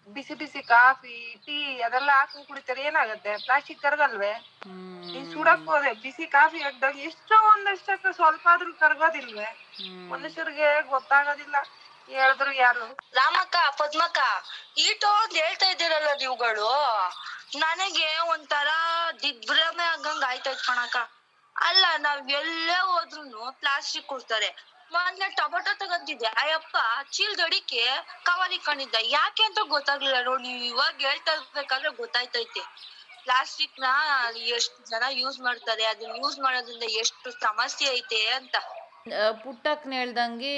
ಬಿಸಿ ಬಿಸಿ ಕಾಫಿ ಟೀ ಅದೆಲ್ಲ ಹಾಕೊಂಡ್ ಕುಡಿತಾರೆ, ಏನಾಗತ್ತೆ? ಪ್ಲಾಸ್ಟಿಕ್ ಕರಗಲ್ವೇ? ನೀನ್ ಸುಡಕ್ ಹೋದೆ, ಬಿಸಿ ಕಾಫಿ ಹಾಕ್ದಾಗ ಎಷ್ಟೋ ಒಂದಷ್ಟಕ್ಕೆ ಸ್ವಲ್ಪ ಆದ್ರೂ ಕರ್ಗೋದಿಲ್ವೇ? ಮನುಷ್ಯರಿಗೆ ಗೊತ್ತಾಗೋದಿಲ್ಲ, ಹೇಳಿದ್ರು ಯಾರು? ರಾಮಕ್ಕ, ಪದ್ಮಕ್ಕ, ಈಟೋದ್ ಹೇಳ್ತಾ ಇದ್ದೀರಲ್ಲ ನೀವುಗಳು, ನನಗೆ ಒಂಥರ ದಿಗ್ಭ್ರಮೆ ಆಗಂಗ್ ಆಯ್ತಾಯ್ತ್ ಕಣಕ್ಕ. ಅಲ್ಲ, ನಾವ್ ಎಲ್ಲೇ ಹೋದ್ರು ಪ್ಲಾಸ್ಟಿಕ್ ಕೊಡ್ತಾರೆ. ಮೊನ್ನೆ ಟೊಮೊಟೊ ತಗೊಂಡಿದ್ದೆ, ಅಯ್ಯಪ್ಪ ಚೀಲ್ದಡಿಕೆ ಕವರ್ ಇಟ್ಕೊಂಡಿದ್ದ. ಯಾಕೆ ಅಂತ ಗೊತ್ತಾಗ್ಲಿಲ್ಲ ನೋಡಿ. ನೀವ್ ಇವಾಗ ಹೇಳ್ತಾ ಇರ್ಬೇಕಾದ್ರೆ ಗೊತ್ತಾಯ್ತೈತೆ ಪ್ಲಾಸ್ಟಿಕ್ ನ ಎಷ್ಟು ಜನ ಯೂಸ್ ಮಾಡ್ತಾರೆ, ಅದನ್ನ ಯೂಸ್ ಮಾಡೋದ್ರಿಂದ ಎಷ್ಟು ಸಮಸ್ಯೆ ಐತೆ ಅಂತ. ಪುಟ್ಟಕ್ಕನ ಹೇಳ್ದಂಗೆ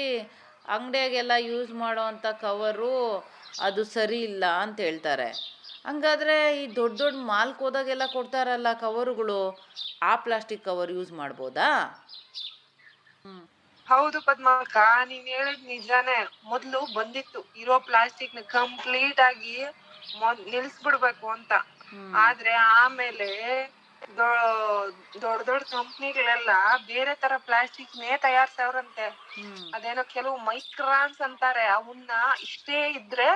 ಅಂಗಡಿಯಾಗೆಲ್ಲ ಯೂಸ್ ಮಾಡೋ ಅಂಥ ಕವರು ಅದು ಸರಿ ಇಲ್ಲ ಅಂತ ಹೇಳ್ತಾರೆ. ಹಂಗಾದ್ರೆ ಈ ದೊಡ್ಡ ದೊಡ್ಡ ಮಾಲ್ಗೆ ಹೋದಾಗೆಲ್ಲ ಕೊಡ್ತಾರಲ್ಲ ಕವರುಗಳು, ಆ ಪ್ಲಾಸ್ಟಿಕ್ ಕವರ್ ಯೂಸ್ ಮಾಡ್ಬೋದಾ? ಹೌದು ಪದ್ಮಕ್ಕ, ನೀನ್ ಹೇಳಿದ್ ನಿಜಾನೇ. ಮೊದ್ಲು ಬಂದಿತ್ತು ಇರೋ ಪ್ಲಾಸ್ಟಿಕ್ ನ ಕಂಪ್ಲೀಟ್ ಆಗಿ ನಿಲ್ಸ್ಬಿಡ್ಬೇಕು ಅಂತ. ಆದ್ರೆ ಆಮೇಲೆ ದೊಡ್ಡ ದೊಡ್ಡ ಕಂಪ್ನಿಗಳೆಲ್ಲ ಬೇರೆ ತರ ಪ್ಲಾಸ್ಟಿಕ್ ನೇ ತಯಾರ್ಸವ್ರಂತೆ. ಅದೇನೋ ಕೆಲವು ಮೈಕ್ರಾನ್ಸ್ ಅಂತಾರೆ, ಅವನ್ನ ಇಷ್ಟೇ ಇದ್ರೆ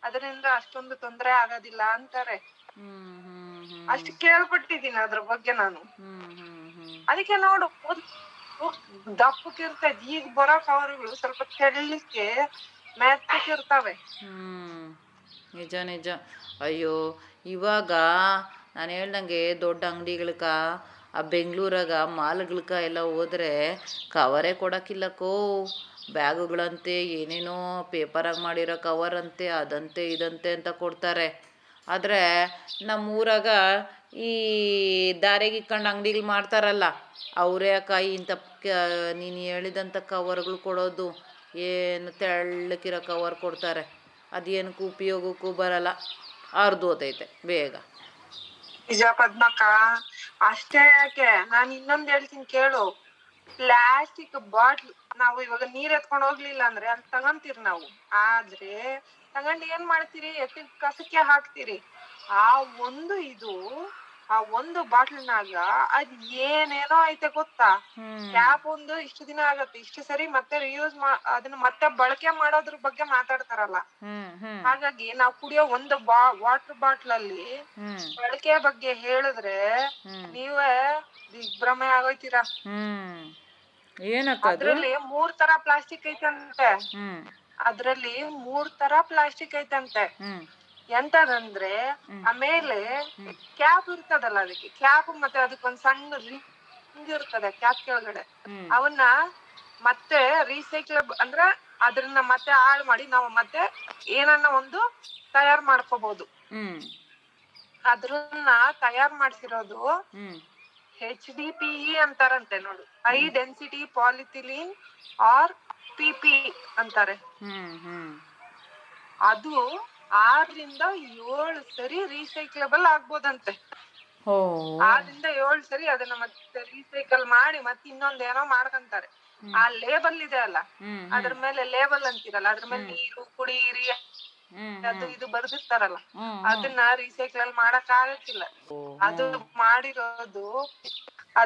ಅದರಿಂದ ಅಷ್ಟೊಂದು ತೊಂದ್ರೆ ಆಗೋದಿಲ್ಲ ಅಂತಾರೆ. ಅಷ್ಟು ಕೇಳ್ಪಟ್ಟಿದೀನಿ ಅದ್ರ ಬಗ್ಗೆ ನಾನು. ಅದಕ್ಕೆ ನೋಡು, ದಪ್ಪಕ್ಕಿರ್ತದೆ. ಈಗ ಬರೋ ಕವರ್ಗಳು ಸ್ವಲ್ಪ ತೆಳ್ಳಕ್ಕೆ ಮೆತ್ತಕ್ಕಿರ್ತವೆ. ನಿಜ ನಿಜ. ಅಯ್ಯೋ, ಇವಾಗ ನಾನು ಹೇಳ್ದಂಗೆ ದೊಡ್ಡ ಅಂಗಡಿಗಳ್ಕ, ಆ ಬೆಂಗಳೂರಾಗ ಮಾಲ್ಗಳ್ಕ ಎಲ್ಲ ಹೋದ್ರೆ ಕವರೇ ಕೊಡೋಕ್ಕಿಲ್ಲಕ್ಕೋ. ಬ್ಯಾಗುಗಳಂತೆ ಏನೇನೋ ಪೇಪರಾಗಿ ಮಾಡಿರೋ ಕವರ್ ಅಂತೆ, ಅದಂತೆ ಇದಂತೆ ಅಂತ ಕೊಡ್ತಾರೆ. ಆದರೆ ನಮ್ಮೂರಾಗ ಈ ದಾರಿಗೆ ಇಕ್ಕೊಂಡು ಅಂಗಡಿಗಳು ಮಾಡ್ತಾರಲ್ಲ, ಅವರೇ ಕಾಯಿ ಇಂಥ ನೀನು ಹೇಳಿದಂಥ ಕವರ್ಗಳು ಕೊಡೋದು. ಏನು ತೆಳ್ಳಕ್ಕಿರೋ ಕವರ್ ಕೊಡ್ತಾರೆ, ಅದೇನಕ್ಕೂ ಉಪಯೋಗಕ್ಕೂ ಬರಲ್ಲ, ಅರ್ಧೋತೈತೆ ಬೇಗ. ನಿಜ ಪದ್ಮಕ್ಕ, ಅಷ್ಟೇ ಯಾಕೆ, ನಾನು ಇನ್ನೊಂದ್ ಹೇಳ್ತೀನಿ ಕೇಳು. ಪ್ಲಾಸ್ಟಿಕ್ ಬಾಟ್ಲ್ ನಾವು ಇವಾಗ ನೀರ್ ಎತ್ಕೊಂಡ್ ಹೋಗ್ಲಿಲ್ಲ ಅಂದ್ರೆ ಅಲ್ಲಿ ತಗೊಂತೀರಿ ನಾವು. ಆದ್ರೆ ತಗೊಂಡ್ ಏನ್ ಮಾಡ್ತೀರಿ? ಎತ್ತಿನ ಕಸಕ್ಕೆ ಹಾಕ್ತಿರಿ. ಆ ಒಂದು ಬಾಟ್ಲ್ನಾಗ ಅದ್ ಏನೇನೋ ಐತೆ ಗೊತ್ತಾ? ಕ್ಯಾಪ್ ಒಂದು ಇಷ್ಟು ದಿನ ಆಗತ್ತೆ, ಇಷ್ಟು ಸರಿ ಮತ್ತೆ ರಿಯೂಸ್ ಅದನ್ನ ಮತ್ತೆ ಬಳಕೆ ಮಾಡೋದ್ರ ಬಗ್ಗೆ ಮಾತಾಡ್ತಾರಲ್ಲ. ಹಾಗಾಗಿ ನಾವ್ ಕುಡಿಯೋ ಒಂದು ವಾಟರ್ ಬಾಟ್ಲ್ ಅಲ್ಲಿ ಬಳಕೆ ಬಗ್ಗೆ ಹೇಳಿದ್ರೆ ನೀವೇ ದಿಗ್ಭ್ರಮೆ ಆಗೋಯ್ತೀರಾ. ಅದ್ರಲ್ಲಿ 3 ತರ ಪ್ಲಾಸ್ಟಿಕ್ ಐತಂತೆ. ಅದ್ರಲ್ಲಿ 3 ತರ ಪ್ಲಾಸ್ಟಿಕ್ ಐತಂತೆ. ಎಂತದಂದ್ರೆ, ಆಮೇಲೆ ಕ್ಯಾಪ್ ಇರ್ತದಲ್ಲ, ಅದಕ್ಕೆ ಕ್ಯಾಪ್ ಮತ್ತೆ ಅದಕ್ಕೊಂದ್ ಸಣ್ಣ ರಿಂಗ್ ಇರ್ತದೆ ಕ್ಯಾಪ್ ಕೆಳಗಡೆ. ಅವನ್ನ ಮತ್ತೆ ರೀಸೈಕ್ಲಬಲ್ ಅಂದ್ರೆ ಅದನ್ನ ಮತ್ತೆ ಹಾಳು ಮಾಡಿ ನಾವು ಮತ್ತೆ ಏನನ್ನ ಒಂದು ತಯಾರ್ ಮಾಡ್ಕೋಬಹುದು. ಅದ್ರನ್ನ ತಯಾರ್ ಮಾಡ್ಸಿರೋದು HDPE ಅಂತಾರಂತೆ ನೋಡು, high density polyethylene or PP ಅಂತಾರೆ. ಅದು 6 ರಿಂದ 7 ಸರಿ ರೀಸೈಕ್ಲಬಲ್ ಆಗ್ಬೋದಂತೆ. 6 ರಿಂದ 7 ಸರಿ ಅದನ್ನ ಮತ್ತೆ ರೀಸೈಕಲ್ ಮಾಡಿ ಮತ್ತೆ ಇನ್ನೊಂದೇನೋ ಮಾಡ್ಕಂತಾರೆ. ಆ ಲೇಬಲ್ ಇದೆ ಅಲ್ಲ, ಅದ್ರ ಮೇಲೆ ಲೇಬಲ್ ಅಂತಿರಲ್ಲ, ಅದ್ರ ಮೇಲೆ ನೀರು ಕುಡಿಯಿರಿ ಅದು ಇದು ಬರ್ದಿರ್ತಾರಲ್ಲ, ಅದನ್ನ ರೀಸೈಕಲ್ ಮಾಡಕ್ ಆಗಕ್ಕಿಲ್ಲ.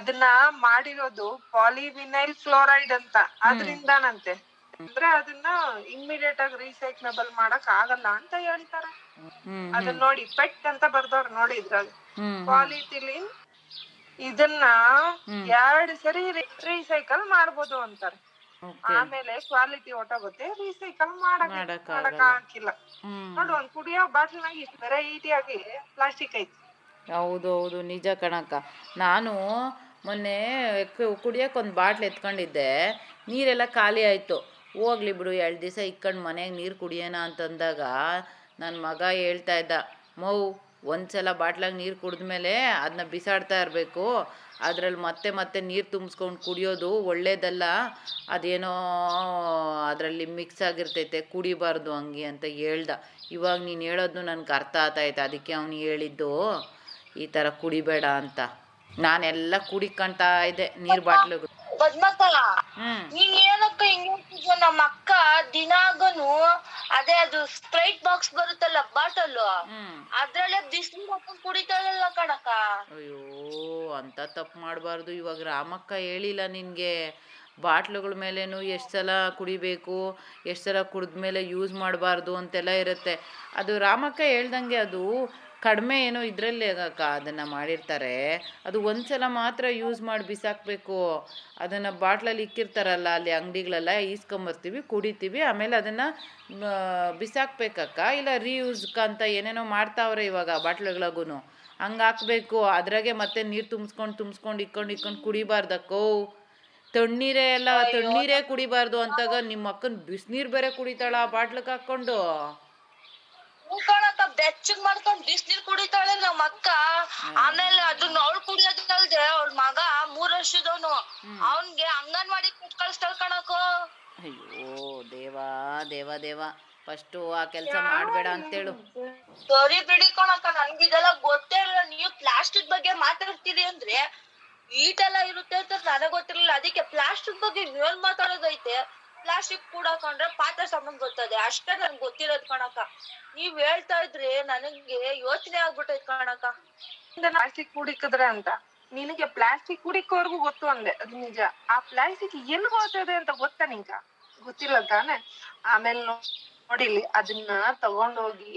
ಅದನ್ನ ಮಾಡಿರೋದು ಪಾಲಿವಿನೈಲ್ ಫ್ಲೋರೈಡ್ ಅಂತ, ಅದ್ರಿಂದಾನಂತೆ. ಅಂದ್ರೆ ಅದನ್ನ ಇಮ್ಮಿಡಿಯೇಟ್ ಆಗಿ ರೀಸೈಕ್ಲಬಲ್ ಮಾಡಕ್ ಆಗಲ್ಲ ಅಂತ ಹೇಳ್ತಾರೆ. ಅದನ್ನ ನೋಡಿ ಪೆಟ್ ಅಂತ ಬರ್ದವ್ರು ನೋಡಿ ಇದ್ರಲ್ಲಿ. ಪಾಲಿಥಿಲಿನ್ ಇದನ್ನ 2 ಸರಿ ರೀಸೈಕಲ್ ಮಾಡ್ಬೋದು ಅಂತಾರೆ. ಓಕೆ. ಆಮೇಲೆ ಕ್ವಾಲಿಟಿ ಹೊಟ್ಟೋಗುತ್ತೆ, ರೀಸೈಕಲ್ ಮಾಡಕ್ ಮಾಡಕ್ಕಾಗಲ್ಲ. ಹಾಕಿಲ್ಲ. ಹ್ಮ್. ನೋಡು, ಒಂದ್ ಕುಡಿಯೋ ಬಾಟ್ಲಿನಾಗ ಇಷ್ಟು ವೆರೈಟಿ ಆಗಿ ಪ್ಲಾಸ್ಟಿಕ್ ಐತಿ. ಹೌದು ಹೌದು, ನಿಜ ಕಣಕ್ಕ. ನಾನು ಮೊನ್ನೆ ಕುಡಿಯೋಕೆ ಒಂದು ಬಾಟ್ಲ್ ಎತ್ಕೊಂಡಿದ್ದೆ, ನೀರೆಲ್ಲ ಖಾಲಿ ಆಯಿತು. ಹೋಗ್ಲಿ ಬಿಡು 2 ದಿವಸ ಇಕ್ಕೊಂಡು ಮನೆಗೆ ನೀರು ಕುಡಿಯೋಣ ಅಂತಂದಾಗ ನನ್ನ ಮಗ ಹೇಳ್ತಾ ಇದ್ದ, ಮೌ ಒಂದ್ಸಲ ಬಾಟ್ಲಾಗ ನೀರು ಕುಡಿದ್ಮೇಲೆ ಅದನ್ನ ಬಿಸಾಡ್ತಾ ಇರಬೇಕು, ಅದರಲ್ಲಿ ಮತ್ತೆ ಮತ್ತೆ ನೀರು ತುಂಬಿಸ್ಕೊಂಡು ಕುಡಿಯೋದು ಒಳ್ಳೇದಲ್ಲ, ಅದೇನೋ ಅದರಲ್ಲಿ ಮಿಕ್ಸ್ ಆಗಿರ್ತೈತೆ, ಕುಡಿಬಾರ್ದು ಹಂಗೆ ಅಂತ ಹೇಳ್ದ. ಇವಾಗ ನೀನು ಹೇಳೋದು ನನಗೆ ಅರ್ಥ ಆಗ್ತೈತೆ, ಅದಕ್ಕೆ ಅವನು ಹೇಳಿದ್ದು ಈ ಥರ ಕುಡಿಬೇಡ ಅಂತ. ನಾನೆಲ್ಲ ಕುಡಿಕಂತ ಇದ್ದೆ ನೀರು ಬಾಟ್ಲಿಗೆ. ಪದ್ಮಕ್ಕ, ಹ್ಮ್. ನೀನ್ ಏನಕ್ಕ ಹಿಂಗ್ ಹೇಳ್ತಿದ್ಯ? ನಮ್ಮ ಅಕ್ಕ ದಿನಾಗನು ಅದೇ ಅದು ಸ್ಪ್ರೈಟ್ ಬಾಕ್ಸ್ ಬರುತ್ತಲ್ಲ ಬಾಟಲ್, ಹ್ಮ್. ಅದ್ರಲ್ಲೇ ಬಿಸಿನೀರ್ ಹಾಕೊಂಡ್ ಕುಡಿತಾಳಲ್ಲ ಕಣಕ್ಕ. ಅಯ್ಯೋ, ಅಂತ ತಪ್ಪು ಮಾಡಬಾರ್ದು. ಇವಾಗ ರಾಮಕ್ಕ ಹೇಳಿಲ್ಲ ನಿನಗೆ, ಬಾಟ್ಲುಗಳ ಮೇಲೇನು ಎಷ್ಟು ಸಲ ಕುಡಿಬೇಕು, ಎಷ್ಟು ಸಲ ಕುಡಿದ್ಮೇಲೆ ಯೂಸ್ ಮಾಡಬಾರ್ದು ಅಂತೆಲ್ಲ ಇರುತ್ತೆ. ಅದು ರಾಮಕ್ಕ ಹೇಳ್ದಂಗೆ ಅದು ಕಡಿಮೆ ಏನೋ ಇದರಲ್ಲಿ ಅದನ್ನು ಮಾಡಿರ್ತಾರೆ. ಅದು ಒಂದು ಸಲ ಮಾತ್ರ ಯೂಸ್ ಮಾಡಿ ಬಿಸಾಕಬೇಕು. ಅದನ್ನು ಬಾಟ್ಲಲ್ಲಿ ಇಕ್ಕಿರ್ತಾರಲ್ಲ ಅಲ್ಲಿ ಅಂಗಡಿಗಳೆಲ್ಲ, ಈಸ್ಕೊಂಬರ್ತೀವಿ, ಕುಡಿತೀವಿ, ಆಮೇಲೆ ಅದನ್ನು ಬಿಸಾಕ್ಬೇಕಕ್ಕ. ಇಲ್ಲ ರೀಯೂಸ್ಕಂತ ಏನೇನೋ ಮಾಡ್ತಾವ್ರೆ ಇವಾಗ ಬಾಟ್ಲುಗಳಿಗೂ, ಹಂಗೆ ಹಾಕ್ಬೇಕು. ಅದ್ರಾಗೆ ಮತ್ತೆ ನೀರು ತುಂಬಿಸ್ಕೊಂಡು ಇಕ್ಕೊಂಡು ಕುಡಿಬಾರ್ದಕ್ಕೋ. ತಣ್ಣೀರೇ ಎಲ್ಲ ತಣ್ಣೀರೇ ಕುಡಿಬಾರ್ದು ಅಂತಾಗ ನಿಮ್ಮ ಅಕ್ಕನ ಬಿಸಿನೀರು ಬೇರೆ ಕುಡಿತಾಳ ಆ ಬಾಟ್ಲಿಗೆ ಹಾಕ್ಕೊಂಡು. ಕಣಕ್ಕ, ಬೆಚ್ಚಗ್ ಮಾಡ್ಕೊಂಡ್ ಬಿಸಿನೀರ್ ಕುಡಿತಾಳೆ ನಮ್ಮ ಅಕ್ಕ. ಆಮೇಲೆ ಅದನ್ನ ಅವಳು ಕುಡಿಯೋದಲ್ದೆ ಅವಳ ಮಗ 3 ವರ್ಷದವನು, ಅವನ್ಗೆ ಅಂಗನವಾಡಿ ಕೊಟ್ಟು ಕಳಿಸ್ತಾಳ ಕಣಕ್ಕೋ. ಅಯ್ಯೋ ದೇವಾ ದೇವ ದೇವ, ಫಸ್ಟು ಆ ಕೆಲಸ ಮಾಡಬೇಡ ಅಂತೇಳು. ಸರಿ ಬಿಡಿ ಕಣಕ್ಕ, ನನ್ಗಿದೆಲ್ಲ ಗೊತ್ತೇ ಇಲ್ಲ. ನೀವು ಪ್ಲಾಸ್ಟಿಕ್ ಬಗ್ಗೆ ಮಾತಾಡ್ತೀರಿ ಅಂದ್ರೆ ಈಟೆಲ್ಲ ಇರುತ್ತೆ ಅಂತ ನನಗ್ ಗೊತ್ತಿರ್ಲಿಲ್ಲ. ಅದಕ್ಕೆ ಪ್ಲಾಸ್ಟಿಕ್ ಬಗ್ಗೆ ಏನ್ ಮಾತಾಡೋದೈತೆ, ಪ್ಲಾಸ್ಟಿಕ್ ಕೂಡಾಕೊಂಡ್ರೆ ಪಾತ್ರೆ ಸಾಮಾನ್ ಬರ್ತದೆ, ಅಷ್ಟೇ ನನ್ಗೆ ಗೊತ್ತಿರೋದ್ ಕಣಕ್ಕ. ನೀವ್ ಹೇಳ್ತಾ ಇದ್ರಿ ನನಗೆ ಯೋಚನೆ ಆಗ್ಬಿಟ್ಟೈತ್ ಕಣಕ್ಕ. ಪ್ಲಾಸ್ಟಿಕ್ ಕುಡಿಕಿದ್ರೆ ಅಂತ, ನಿನಗೆ ಪ್ಲಾಸ್ಟಿಕ್ ಕುಡಿಕೋರ್ಗು ಗೊತ್ತು ಅಂದೆ, ಅದು ನಿಜ. ಆ ಪ್ಲಾಸ್ಟಿಕ್ ಎಲ್ಲಿ ಹೋಗ್ತದೆ ಅಂತ ಗೊತ್ತಾ ನಿಂಗ? ಗೊತ್ತಿಲ್ಲ ತಾನೆ. ಆಮೇಲೆ ನೋಡಿಲಿ, ಅದನ್ನ ತಗೊಂಡೋಗಿ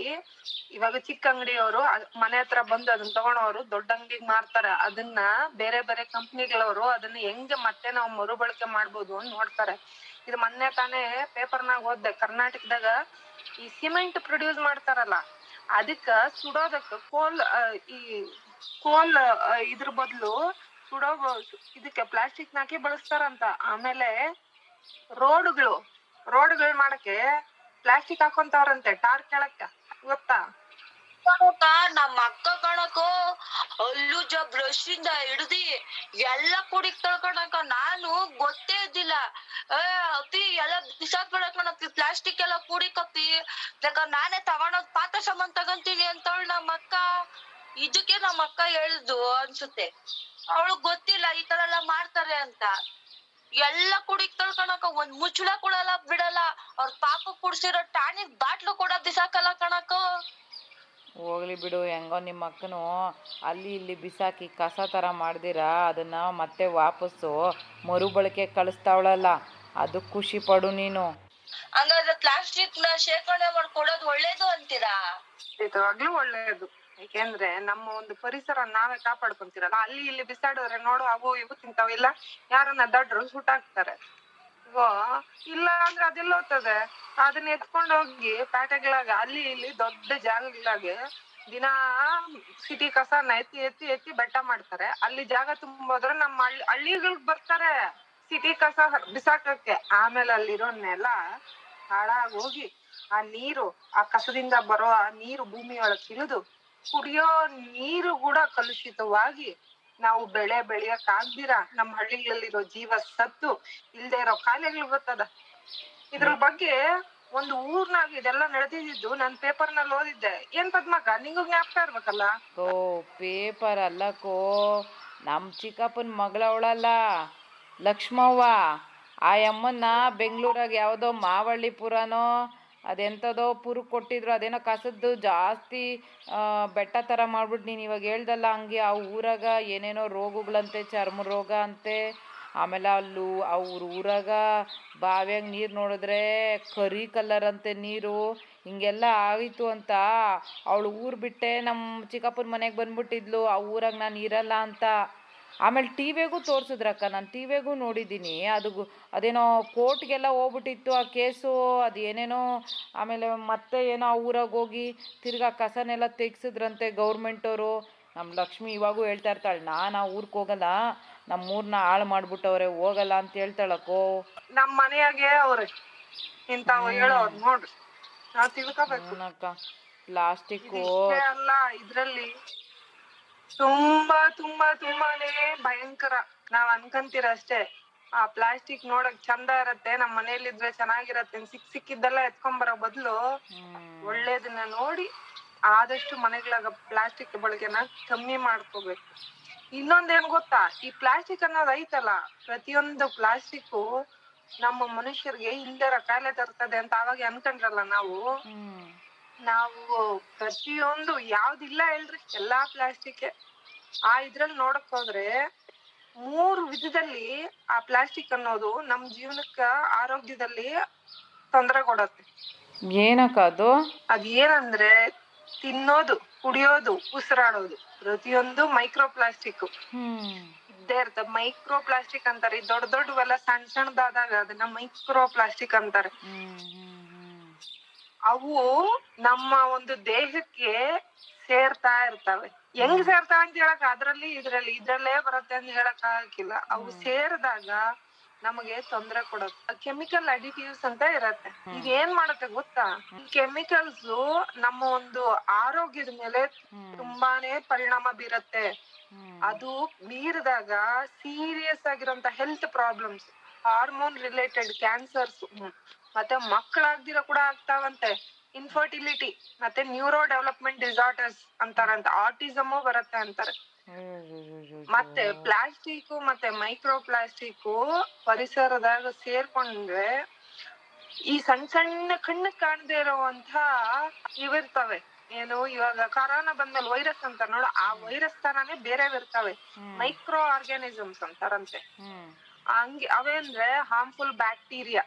ಇವಾಗ ಚಿಕ್ಕ ಅಂಗಡಿಯವರು ಮನೆ ಹತ್ರ ಬಂದು ಅದನ್ನ ತಗೊಂಡವರು ದೊಡ್ಡ ಅಂಗಡಿಗೆ ಮಾರ್ತಾರೆ. ಅದನ್ನ ಬೇರೆ ಬೇರೆ ಕಂಪ್ನಿಗಳವರು ಅದನ್ನ ಹೆಂಗೆ ಮತ್ತೆ ನಾವು ಮರುಬಳಕೆ ಮಾಡ್ಬೋದು ಅಂತ ನೋಡ್ತಾರೆ. ಇದು ಮೊನ್ನೆ ತಾನೇ ಪೇಪರ್ನಾಗ ಓದ್ದೆ, ಕರ್ನಾಟಕದಾಗ ಈ ಸಿಮೆಂಟ್ ಪ್ರೊಡ್ಯೂಸ್ ಮಾಡ್ತಾರಲ್ಲ, ಅದಕ್ಕ ಸುಡೋದಕ್ಕ ಈ ಕೋಲ್ ಇದ್ರ ಬದ್ಲು ಸುಡೋ ಇದಕ್ಕೆ ಪ್ಲಾಸ್ಟಿಕ್ ಹಾಕಿ ಬಳಸ್ತಾರಂತ. ಆಮೇಲೆ ರೋಡ್ಗಳು ಮಾಡಕ್ಕೆ ಪ್ಲಾಸ್ಟಿಕ್ ಹಾಕೊಂತವ್ರಂತೆ ಟಾರ್ ಕೆಳಕ್ಕ, ಗೊತ್ತಾ? ನಮ್ಮ ಅಕ್ಕ ಕಣಕೋ, ಅಲ್ಲುಜ ಬ್ರಷ್ ಇಂದ ಹಿಡ್ದಿ ಎಲ್ಲ ಕುಡಿತಾಳ ಕಣಕ. ನಾನು ಗೊತ್ತೇ ಇದ್ದಿಲ್ಲ. ಅಪ್ಪಿ ಎಲ್ಲ ಬಿಸಾಕ್ಬೇಡ ಕಣಪ್ಪಿ, ಪ್ಲಾಸ್ಟಿಕ್ ಎಲ್ಲ ಕುಡಿಕಪ್ಪಿ, ಯಾಕಂದ್ರೆ ನಾನೇ ತಗೊಂಡೋಗ್ ಪಾತ್ರೆ ಸಾಮಾನ್ ತಗೊಂತೀನಿ ಅಂತವಳು ನಮ್ಮ ಅಕ್ಕ. ಇದಕ್ಕೆ ನಮ್ಮ ಅಕ್ಕ ಹೇಳಿದ್ದು ಅನ್ಸುತ್ತೆ, ಅವಳು ಗೊತ್ತಿಲ್ಲ ಈ ತರ ಎಲ್ಲ ಮಾಡ್ತಾರೆ ಅಂತ. ಎಲ್ಲ ಕುಡಿತಾಳ ಕಣಕ, ಒಂದ್ ಮುಚ್ಚಳ ಕೊಡಲ್ಲ ಬಿಡಲ್ಲ. ಅವ್ರ ಪಾಪ ಕುಡ್ಸಿರೋ ಟಾನಿಕ್ ಬಾಟ್ಲು ಕೂಡ ಬಿಸಾಕಲ್ಲ ಕಣಕ. ಹೋಗ್ಲಿ ಬಿಡು, ಹೆಂಗೋ ನಿಮ್ಮ ಅಕ್ಕನು ಅಲ್ಲಿ ಇಲ್ಲಿ ಬಿಸಾಕಿ ಕಸ ಥರ ಮಾಡ್ದಿರಾ ಅದನ್ನು ಮತ್ತೆ ವಾಪಸ್ಸು ಮರುಬಳಕೆ ಕಳಿಸ್ತಾವಳಲ್ಲ, ಅದು ಖುಷಿ ಪಡು ನೀನು. ಹಂಗಾದ್ರೆ ಪ್ಲಾಸ್ಟಿಕ್ ನ ಶೇಖರಣೆ ಮಾಡ್ಕೊಡೋದು ಒಳ್ಳೇದು ಅಂತೀರಾ? ನಿಜವಾಗ್ಲೂ ಒಳ್ಳೇದು. ಯಾಕೆಂದ್ರೆ ನಮ್ಮ ಒಂದು ಪರಿಸರ ನಾವೇ ಕಾಪಾಡ್ಕೊಂತೀರಲ್ಲ, ಅಲ್ಲಿ ಇಲ್ಲಿ ಬಿಸಾಡಿದ್ರೆ ನೋಡು ಅವು ಇವು ತಿಂತಾವಿಲ್ಲ, ಯಾರನ್ನ ದಡ್ರು ಸುಟ್ಟಾಕ್ತಾರೆ. ಇಲ್ಲ ಅಂದ್ರೆ ಅದೆಲ್ಲ ಹೋಗ್ತದೆ. ಅದನ್ನ ಎತ್ಕೊಂಡು ಹೋಗಿ ಪ್ಯಾಟೆಗಳಾಗ ಅಲ್ಲಿ ಇಲ್ಲಿ ದೊಡ್ಡ ಜಾಗಗಳಾಗೆ ದಿನಾ ಸಿಟಿ ಕಸನ ಎತ್ತಿ ಬೆಟ್ಟ ಮಾಡ್ತಾರೆ. ಅಲ್ಲಿ ಜಾಗ ತುಂಬೋದ್ರೆ ನಮ್ಮ ಹಳ್ಳಿಗಳಿಗೆ ಬರ್ತಾರೆ ಸಿಟಿ ಕಸ ಬಿಸಾಕಕ್ಕೆ. ಆಮೇಲೆ ಅಲ್ಲಿರೋ ನೆಲ ಹಾಳಾಗಿ ಹೋಗಿ ಆ ನೀರು, ಆ ಕಸದಿಂದ ಬರೋ ಆ ನೀರು ಭೂಮಿಯೊಳಗೆ ಇಳಿದು ಕುಡಿಯೋ ನೀರು ಕೂಡ ಕಲುಷಿತವಾಗಿ ನಾವು ಬೆಳೆ ಬೆಳೆಯಕ್ ಆಗ್ದಿರ ನಮ್ಮ ಹಳ್ಳಿಗಳಲ್ಲಿರೋ ಜೀವ ಸತ್ತು ಇಲ್ದೇ ಇರೋ ಕಾಯಿಲೆಗಳು ಬರ್ತದ. ಇದ್ರ ಬಗ್ಗೆ ಒಂದು ಊರ್ನಾಗ ಇದೆಲ್ಲ ನಡೆದಿದ್ದು ನಾನು ಪೇಪರ್ನಲ್ಲಿ ಓದಿದ್ದೆ. ಏನ್ ಪದ್ಮಕ್ಕ, ನಿಂಗೂ ಜ್ಞಾಪಕ ಇರ್ಬೇಕಲ್ಲ? ಓ ಪೇಪರ್ ಅಲ್ಲಕ್ಕೋ, ನಮ್ಮ ಚಿಕ್ಕಪ್ಪನ ಮಗಳವಳಲ್ಲ ಲಕ್ಷ್ಮವ್ವ, ಆ ಅಮ್ಮನ್ನ ಬೆಂಗಳೂರಾಗ ಯಾವುದೋ ಮಾವಳ್ಳಿಪುರನೋ ಅದೆಂಥದೋ ಪುರಕ್ಕೆ ಕೊಟ್ಟಿದ್ರು. ಅದೇನೋ ಕಸದ್ದು ಜಾಸ್ತಿ ಬೆಟ್ಟ ಥರ ಮಾಡ್ಬಿಟ್ಟು ನೀನು ಇವಾಗ ಹೇಳ್ದಲ್ಲ ಹಂಗೆ ಆ ಊರಾಗ ಏನೇನೋ ರೋಗಗಳಂತೆ, ಚರ್ಮ ರೋಗ ಅಂತೆ. ಆಮೇಲೆ ಅವ್ರ ಊರಾಗ ಬಾವಿಯಾಗ ನೀರು ನೋಡಿದ್ರೆ ಕರಿ ಕಲರ್ ಅಂತೆ ನೀರು. ಹಿಂಗೆಲ್ಲ ಆಯಿತು ಅಂತ ಅವಳು ಊರು ಬಿಟ್ಟೆ ನಮ್ಮ ಚಿಕ್ಕಪ್ಪನ ಮನೆಗೆ ಬಂದ್ಬಿಟ್ಟಿದ್ಲು, ಆ ಊರಾಗ ನಾನು ಇರಲ್ಲ ಅಂತ. ಆಮೇಲೆ ಟಿ ವಿಗೂ ತೋರಿಸಿದ್ರಕ್ಕ, ನಾನು ಟಿ ವಿಗೂ ನೋಡಿದ್ದೀನಿ. ಅದೇನೋ ಕೋರ್ಟ್ಗೆಲ್ಲ ಹೋಗ್ಬಿಟ್ಟಿತ್ತು ಆ ಕೇಸು, ಅದು ಏನೇನೋ. ಆಮೇಲೆ ಮತ್ತೆ ಏನೋ ಆ ಊರಾಗ ಹೋಗಿ ತಿರ್ಗಾ ಕಸನೆಲ್ಲ ತೆಗ್ಸಿದ್ರಂತೆ ಗೌರ್ಮೆಂಟವರು. ನಮ್ಮ ಲಕ್ಷ್ಮಿ ಇವಾಗೂ ಹೇಳ್ತಾ ಇರ್ತಾಳೆ, ನಾನು ಆ ಊರಿಗೆ ಹೋಗಲ್ಲ, ನಮ್ಮೂರನ್ನ ಹಾಳು ಮಾಡ್ಬಿಟ್ಟವ್ರೆ, ಹೋಗಲ್ಲ ಅಂತ ಹೇಳ್ತಾಳಕ್ಕೋ. ನಮ್ ಮನೆಯಾಗೆ ಅವ್ರೆ ಇಂತಾವ್ ಹೇಳೋರ್ ನೋಡ್ರಿ, ನಾವ್ ತಿಳ್ಕೊಬೇಕು. ಏನಕ್ಕ ಪ್ಲಾಸ್ಟಿಕ್ಕು ಇಷ್ಟೇ ಅಲ್ಲ, ಇದ್ರಲ್ಲಿ ತುಂಬಾನೇ ಭಯಂಕರ. ನಾವ್ ಅನ್ಕಂತೀರ ಅಷ್ಟೇ, ಆ ಪ್ಲಾಸ್ಟಿಕ್ ನೋಡಕ್ ಚಂದ ಇರತ್ತೆ, ನಮ್ ಮನೇಲಿದ್ರೆ ಚೆನ್ನಾಗಿರತ್ತೆ, ಸಿಕ್ಕಿದ್ದೆಲ್ಲ ಎತ್ಕೊಂಬರೋ ಬದ್ಲು ಒಳ್ಳೇದನ್ನ ನೋಡಿ ಆದಷ್ಟು ಮನೆಗಳಾಗ ಪ್ಲಾಸ್ಟಿಕ್ ಬಳಕೆನ ಕಮ್ಮಿ ಮಾಡ್ಕೋಬೇಕು. ಇನ್ನೊಂದೇನ್ ಗೊತ್ತಾ, ಈ ಪ್ಲಾಸ್ಟಿಕ್ ಅನ್ನೋದು ಐತಲ್ಲ, ಪ್ರತಿಯೊಂದು ಪ್ಲಾಸ್ಟಿಕ್ ನಮ್ಮ ಮನುಷ್ಯರಿಗೆ ಇಲ್ದರ ಕಾಯಿಲೆ ತರ್ತದೆ ಅಂತ ಅವಾಗ ಅನ್ಕೊಂಡ್ರಲ್ಲ ನಾವು ಪ್ರತಿಯೊಂದು ಯಾವ್ದಿಲ್ಲ ಹೇಳ್ರಿ, ಎಲ್ಲಾ ಪ್ಲಾಸ್ಟಿಕ್. ಇದ್ರಲ್ಲಿ ನೋಡಕ್ ಹೋದ್ರೆ 3 ವಿಧದಲ್ಲಿ ಆ ಪ್ಲಾಸ್ಟಿಕ್ ಅನ್ನೋದು ನಮ್ ಜೀವನಕ್ಕ ಆರೋಗ್ಯದಲ್ಲಿ ತೊಂದರೆ ಕೊಡತ್ತೆ. ಏನಕ್ಕ ಅದು? ಅದ್ ಏನಂದ್ರೆ ತಿನ್ನೋದು, ಕುಡಿಯೋದು, ಉಸಿರಾಡೋದು, ಪ್ರತಿಯೊಂದು ಮೈಕ್ರೋ ಪ್ಲಾಸ್ಟಿಕ್ ಇದ್ದೇ ಇರ್ತದೆ. ಮೈಕ್ರೋ ಪ್ಲಾಸ್ಟಿಕ್ ಅಂತಾರೆ. ದೊಡ್ಡವೆಲ್ಲ ಸಣ್ಣದಾದಾಗ ಅದನ್ನ ಮೈಕ್ರೋ ಪ್ಲಾಸ್ಟಿಕ್ ಅಂತಾರೆ. ಅವು ನಮ್ಮ ಒಂದು ದೇಹಕ್ಕೆ ಸೇರ್ತಾ ಇರ್ತವೆ. ಹೆಂಗ್ ಸೇರ್ತಾವ ಅಂತ ಹೇಳಕ್ ಇದ್ರಲ್ಲೇ ಬರುತ್ತೆ ಅಂತ ಹೇಳಕ್ ಆಗಕ್ಕಿಲ್ಲ. ಅವು ಸೇರಿದಾಗ ನಮಗೆ ತೊಂದರೆ ಕೊಡುತ್ತೆ. ಕೆಮಿಕಲ್ ಅಡಿಟಿವ್ಸ್ ಅಂತ ಇರತ್ತೆ. ಈಗ ಏನ್ ಮಾಡತ್ತೆ ಗೊತ್ತಾ, ಕೆಮಿಕಲ್ಸ್ ನಮ್ಮ ಒಂದು ಆರೋಗ್ಯದ ಮೇಲೆ ತುಂಬಾನೇ ಪರಿಣಾಮ ಬೀರತ್ತೆ. ಅದು ಮೀರಿದಾಗ ಸೀರಿಯಸ್ ಆಗಿರೋಂತ health problems, hormone related cancers, ಮತ್ತೆ ಮಕ್ಕಳಾಗ್ದಿರೋ ಕೂಡ ಆಗ್ತಾವಂತೆ. ಇನ್ಫರ್ಟಿಲಿಟಿ, ಮತ್ತೆ ನ್ಯೂರೋ ಡೆವಲಪ್ಮೆಂಟ್ ಡಿಸಾರ್ಡರ್ಸ್ ಅಂತಾರಂತ, ಆಟಿಸಮು ಬರುತ್ತೆ ಅಂತಾರೆ. ಮತ್ತೆ ಪ್ಲಾಸ್ಟಿಕ್ ಮತ್ತೆ ಮೈಕ್ರೋ ಪ್ಲಾಸ್ಟಿಕ್ ಪರಿಸರದಾಗ ಸೇರ್ಕೊಂಡ್ರೆ ಈ ಸಣ್ಣ ಕಣ್ಣು ಕಾಣದೇ ಇರುವಂತ ಇವಿರ್ತವೆ. ಏನು, ಇವಾಗ ಕರೋನಾ ಬಂದ್ಮೇಲೆ ವೈರಸ್ ಅಂತ ನೋಡ, ಆ ವೈರಸ್ ತರಾನೇ ಬೇರೆ ಇರ್ತವೆ, ಮೈಕ್ರೋ ಆರ್ಗ್ಯಾನಿಸಮ್ಸ್ ಅಂತಾರಂತೆ. ಹಂಗೆ ಅವೇಂದ್ರೆ ಹಾರ್ಮ್ಫುಲ್ ಬ್ಯಾಕ್ಟೀರಿಯಾ.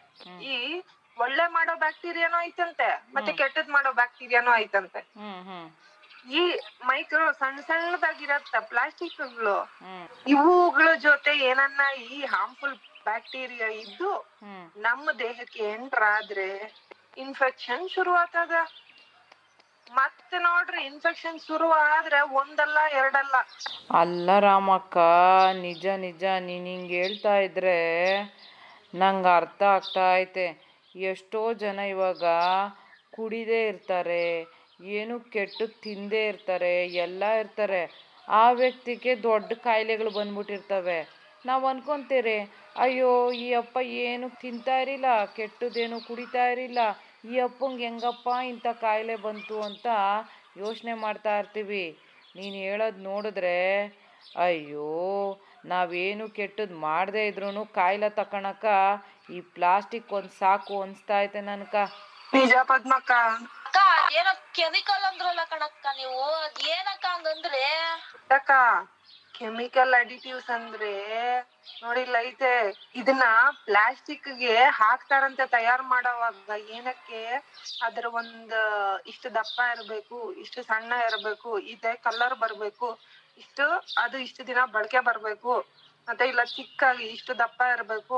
ಈ ಒಳ್ಳೆ ಮಾಡೋ ಬ್ಯಾಕ್ಟೀರಿಯಾನು ಐತಂತೆ, ಮತ್ತೆ ಕೆಟ್ಟದ್ ಮಾಡೋ ಬ್ಯಾಕ್ಟೀರಿಯಾನು ಐತಂತೆ. ಈ ಮೈಕ್ರೋ ಸಣ್ಣದಾಗಿರತ್ತ ಪ್ಲಾಸ್ಟಿಕ್ಗಳು, ಇವುಗಳ ಜೊತೆ ಏನನ್ನ ಈ ಹಾರ್ಮ್ಫುಲ್ ಬ್ಯಾಕ್ಟೀರಿಯಾ ಇದ್ದು ನಮ್ಮ ದೇಹಕ್ಕೆ ಎಂಟರ್ ಆದ್ರೆ ಇನ್ಫೆಕ್ಷನ್ ಶುರು ಆಗ್ತದ. ಮತ್ತೆ ನೋಡ್ರಿ, ಇನ್ಫೆಕ್ಷನ್ ಶುರು ಆದ್ರೆ ಒಂದಲ್ಲ ಎರಡಲ್ಲ. ಅಲ್ಲ ರಾಮಕ್ಕ, ನಿಜ ನೀನ್ ಹಿಂಗೆ ಹೇಳ್ತಾ ಇದ್ರೆ ನಂಗೆ ಅರ್ಥ ಆಗ್ತಾ ಐತೆ. ಎಷ್ಟೋ ಜನ ಇವಾಗ ಕುಡಿದೇ ಇರ್ತಾರೆ, ಏನು ಕೆಟ್ಟು ತಿಂದೇ ಇರ್ತಾರೆ, ಎಲ್ಲ ಇರ್ತಾರೆ. ಆ ವ್ಯಕ್ತಿಗೆ ದೊಡ್ಡ ಕಾಯಿಲೆಗಳು ಬಂದ್ಬಿಟ್ಟಿರ್ತವೆ. ನಾವು ಅನ್ಕೊಂತೀರಿ, ಅಯ್ಯೋ ಈ ಅಪ್ಪ ಏನು ತಿಂತಾ ಇರಲಿಲ್ಲ, ಕೆಟ್ಟದೇನು ಕುಡಿತಾ ಇರಲಿಲ್ಲ, ಈ ಅಪ್ಪಂಗೆ ಹೆಂಗಪ್ಪ ಇಂಥ ಕಾಯಿಲೆ ಬಂತು ಅಂತ ಯೋಚನೆ ಮಾಡ್ತಾ ಇರ್ತೀವಿ. ನೀನು ಹೇಳೋದು ನೋಡಿದ್ರೆ ಅಯ್ಯೋ, ನಾವೇನು ಕೆಟ್ಟದ್ದು ಮಾಡದೇ ಇದ್ರೂ ಕಾಯಿಲೆ ತಕೊಳಕ ಈ ಪ್ಲಾಸ್ಟಿಕ್ ಒಂದು ಸಾಕು ಅನಿಸ್ತಾ ಐತೆ ನನ್ಕ. ನಿಜ ಪದ್ಮಕ್ಕ. ಅಕ್ಕ, ಏನೋ ಕೆಮಿಕಲ್ ಅಂದ್ರಲ್ಲ ಕಣಕ್ಕ ನೀವು, ಅದ್ ಏನಕ್ಕ ಹಂಗಂದ್ರೆ? ಕೆಮಿಕಲ್ ಅಡಿಟಿವ್ಸ್ ಅಂದ್ರೆ ನೋಡಿಲ್ಲ ಐತೆ, ಇದನ್ನ ಪ್ಲಾಸ್ಟಿಕ್ ಗೆ ಹಾಕ್ತಾರಂತೆ ತಯಾರು ಮಾಡೋವಾಗ. ಏನಕ್ಕೆ, ಅದ್ರ ಒಂದ್ ಇಷ್ಟು ದಪ್ಪ ಇರ್ಬೇಕು, ಇಷ್ಟು ಸಣ್ಣ ಇರ್ಬೇಕು, ಇದೆ ಕಲರ್ ಬರ್ಬೇಕು, ಇಷ್ಟು ದಿನ ಬಳಕೆ ಬರ್ಬೇಕು, ಮತ್ತೆ ಇಲ್ಲ ಚಿಕ್ಕಾಗಿ ಇಷ್ಟು ದಪ್ಪ ಇರ್ಬೇಕು,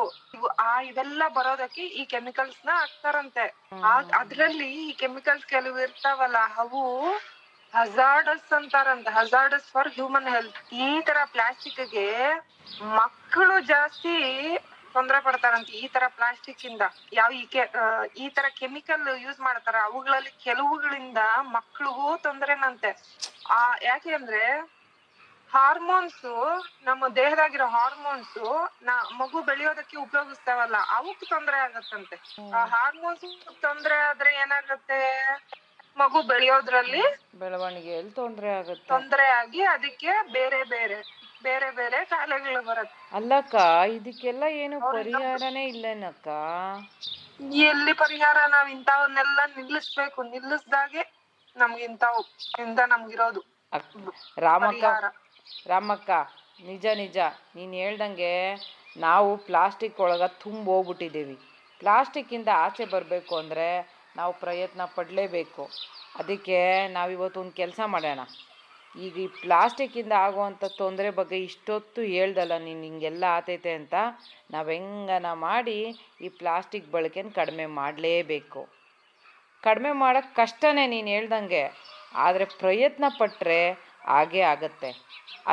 ಇವೆಲ್ಲ ಬರೋದಕ್ಕೆ ಈ ಕೆಮಿಕಲ್ಸ್ ನ ಹಾಕ್ತಾರಂತೆ. ಅದ್ರಲ್ಲಿ ಈ ಕೆಮಿಕಲ್ಸ್ ಕೆಲವು ಇರ್ತಾವಲ್ಲ, ಅವು ಹಜಾರ್ಡಸ್ ಅಂತಾರಂತೆ, ಹಜಾರ್ಡಸ್ ಫಾರ್ ಹ್ಯೂಮನ್ ಹೆಲ್ತ್. ಈ ತರ ಪ್ಲಾಸ್ಟಿಕ್ ಗೆ ಮಕ್ಕಳು ಜಾಸ್ತಿ ತೊಂದರೆ ಪಡ್ತಾರಂತೆ. ಈ ತರ ಪ್ಲಾಸ್ಟಿಕ್ ಇಂದ ಈ ತರ ಕೆಮಿಕಲ್ ಯೂಸ್ ಮಾಡ್ತಾರ, ಅವುಗಳಲ್ಲಿ ಕೆಲವುಗಳಿಂದ ಮಕ್ಳಿಗೂ ತೊಂದರೆನಂತೆ. ಯಾಕೆ ಅಂದ್ರೆ ಹಾರ್ಮೋನ್ಸ್, ನಮ್ಮ ದೇಹದಾಗಿರೋ ಹಾರ್ಮೋನ್ಸ್ ಮಗು ಬೆಳೆಯೋದಕ್ಕೆ ಉಪಯೋಗಿಸ್ತಾವಲ್ಲ, ಅವಕ್ ತೊಂದರೆ ಆಗತ್ತಂತೆ. ಆ ಹಾರ್ಮೋನ್ಸ್ ತೊಂದರೆ ಆದ್ರೆ ಏನಾಗತ್ತೆ, ಮಗು ಬೆಳೆಯೋದ್ರಲ್ಲಿ ಬೆಳವಣಿಗೆಯಲ್ಲಿ ತೊಂದರೆ ಆಗಿ ಅದಕ್ಕೆ ಬೇರೆ ಬೇರೆ ಕಾಯಿಲೆಗಳು ಬರುತ್ತೆ. ಅಲ್ಲಕ್ಕ, ಇದಕ್ಕೆಲ್ಲ ಏನು ಪರಿಹಾರನೇ ಇಲ್ಲೇನಕ್ಕ? ಎಲ್ಲಿ ಪರಿಹಾರ? ನಾವ್ ಇಂಥವನ್ನೆಲ್ಲ ನಿಲ್ಲಿಸ್ಬೇಕು. ನಿಲ್ಲಿಸ್ದಾಗೆ ನಮ್ಗಿಂತ ನಮ್ಗಿರೋದು. ರಾಮಕ್ಕ, ನಿಜ ನೀನು ಹೇಳ್ದಂಗೆ ನಾವು ಪ್ಲಾಸ್ಟಿಕ್ ಒಳಗೆ ಹೋಗ್ಬಿಟ್ಟಿದ್ದೀವಿ. ಪ್ಲಾಸ್ಟಿಕ್ಕಿಂದ ಆಚೆ ಬರಬೇಕು ಅಂದರೆ ನಾವು ಪ್ರಯತ್ನ ಪಡಲೇಬೇಕು. ಅದಕ್ಕೆ ನಾವಿವತ್ತು ಒಂದು ಕೆಲಸ ಮಾಡೋಣ. ಈಗ ಈ ಪ್ಲಾಸ್ಟಿಕ್ಕಿಂದ ಆಗುವಂಥ ತೊಂದರೆ ಬಗ್ಗೆ ಇಷ್ಟೊತ್ತು ಹೇಳ್ದಲ್ಲ ನೀನು, ಹಿಂಗೆಲ್ಲ ಆತೈತೆ ಅಂತ. ನಾವು ಹೆಂಗನ ಮಾಡಿ ಈ ಪ್ಲಾಸ್ಟಿಕ್ ಬಳಕೆನ ಕಡಿಮೆ ಮಾಡಲೇಬೇಕು. ಕಡಿಮೆ ಮಾಡೋಕ್ಕೆ ಕಷ್ಟನೇ ನೀನು ಹೇಳ್ದಂಗೆ, ಆದರೆ ಪ್ರಯತ್ನ ಪಟ್ಟರೆ ಹಾಗೇ ಆಗತ್ತೆ.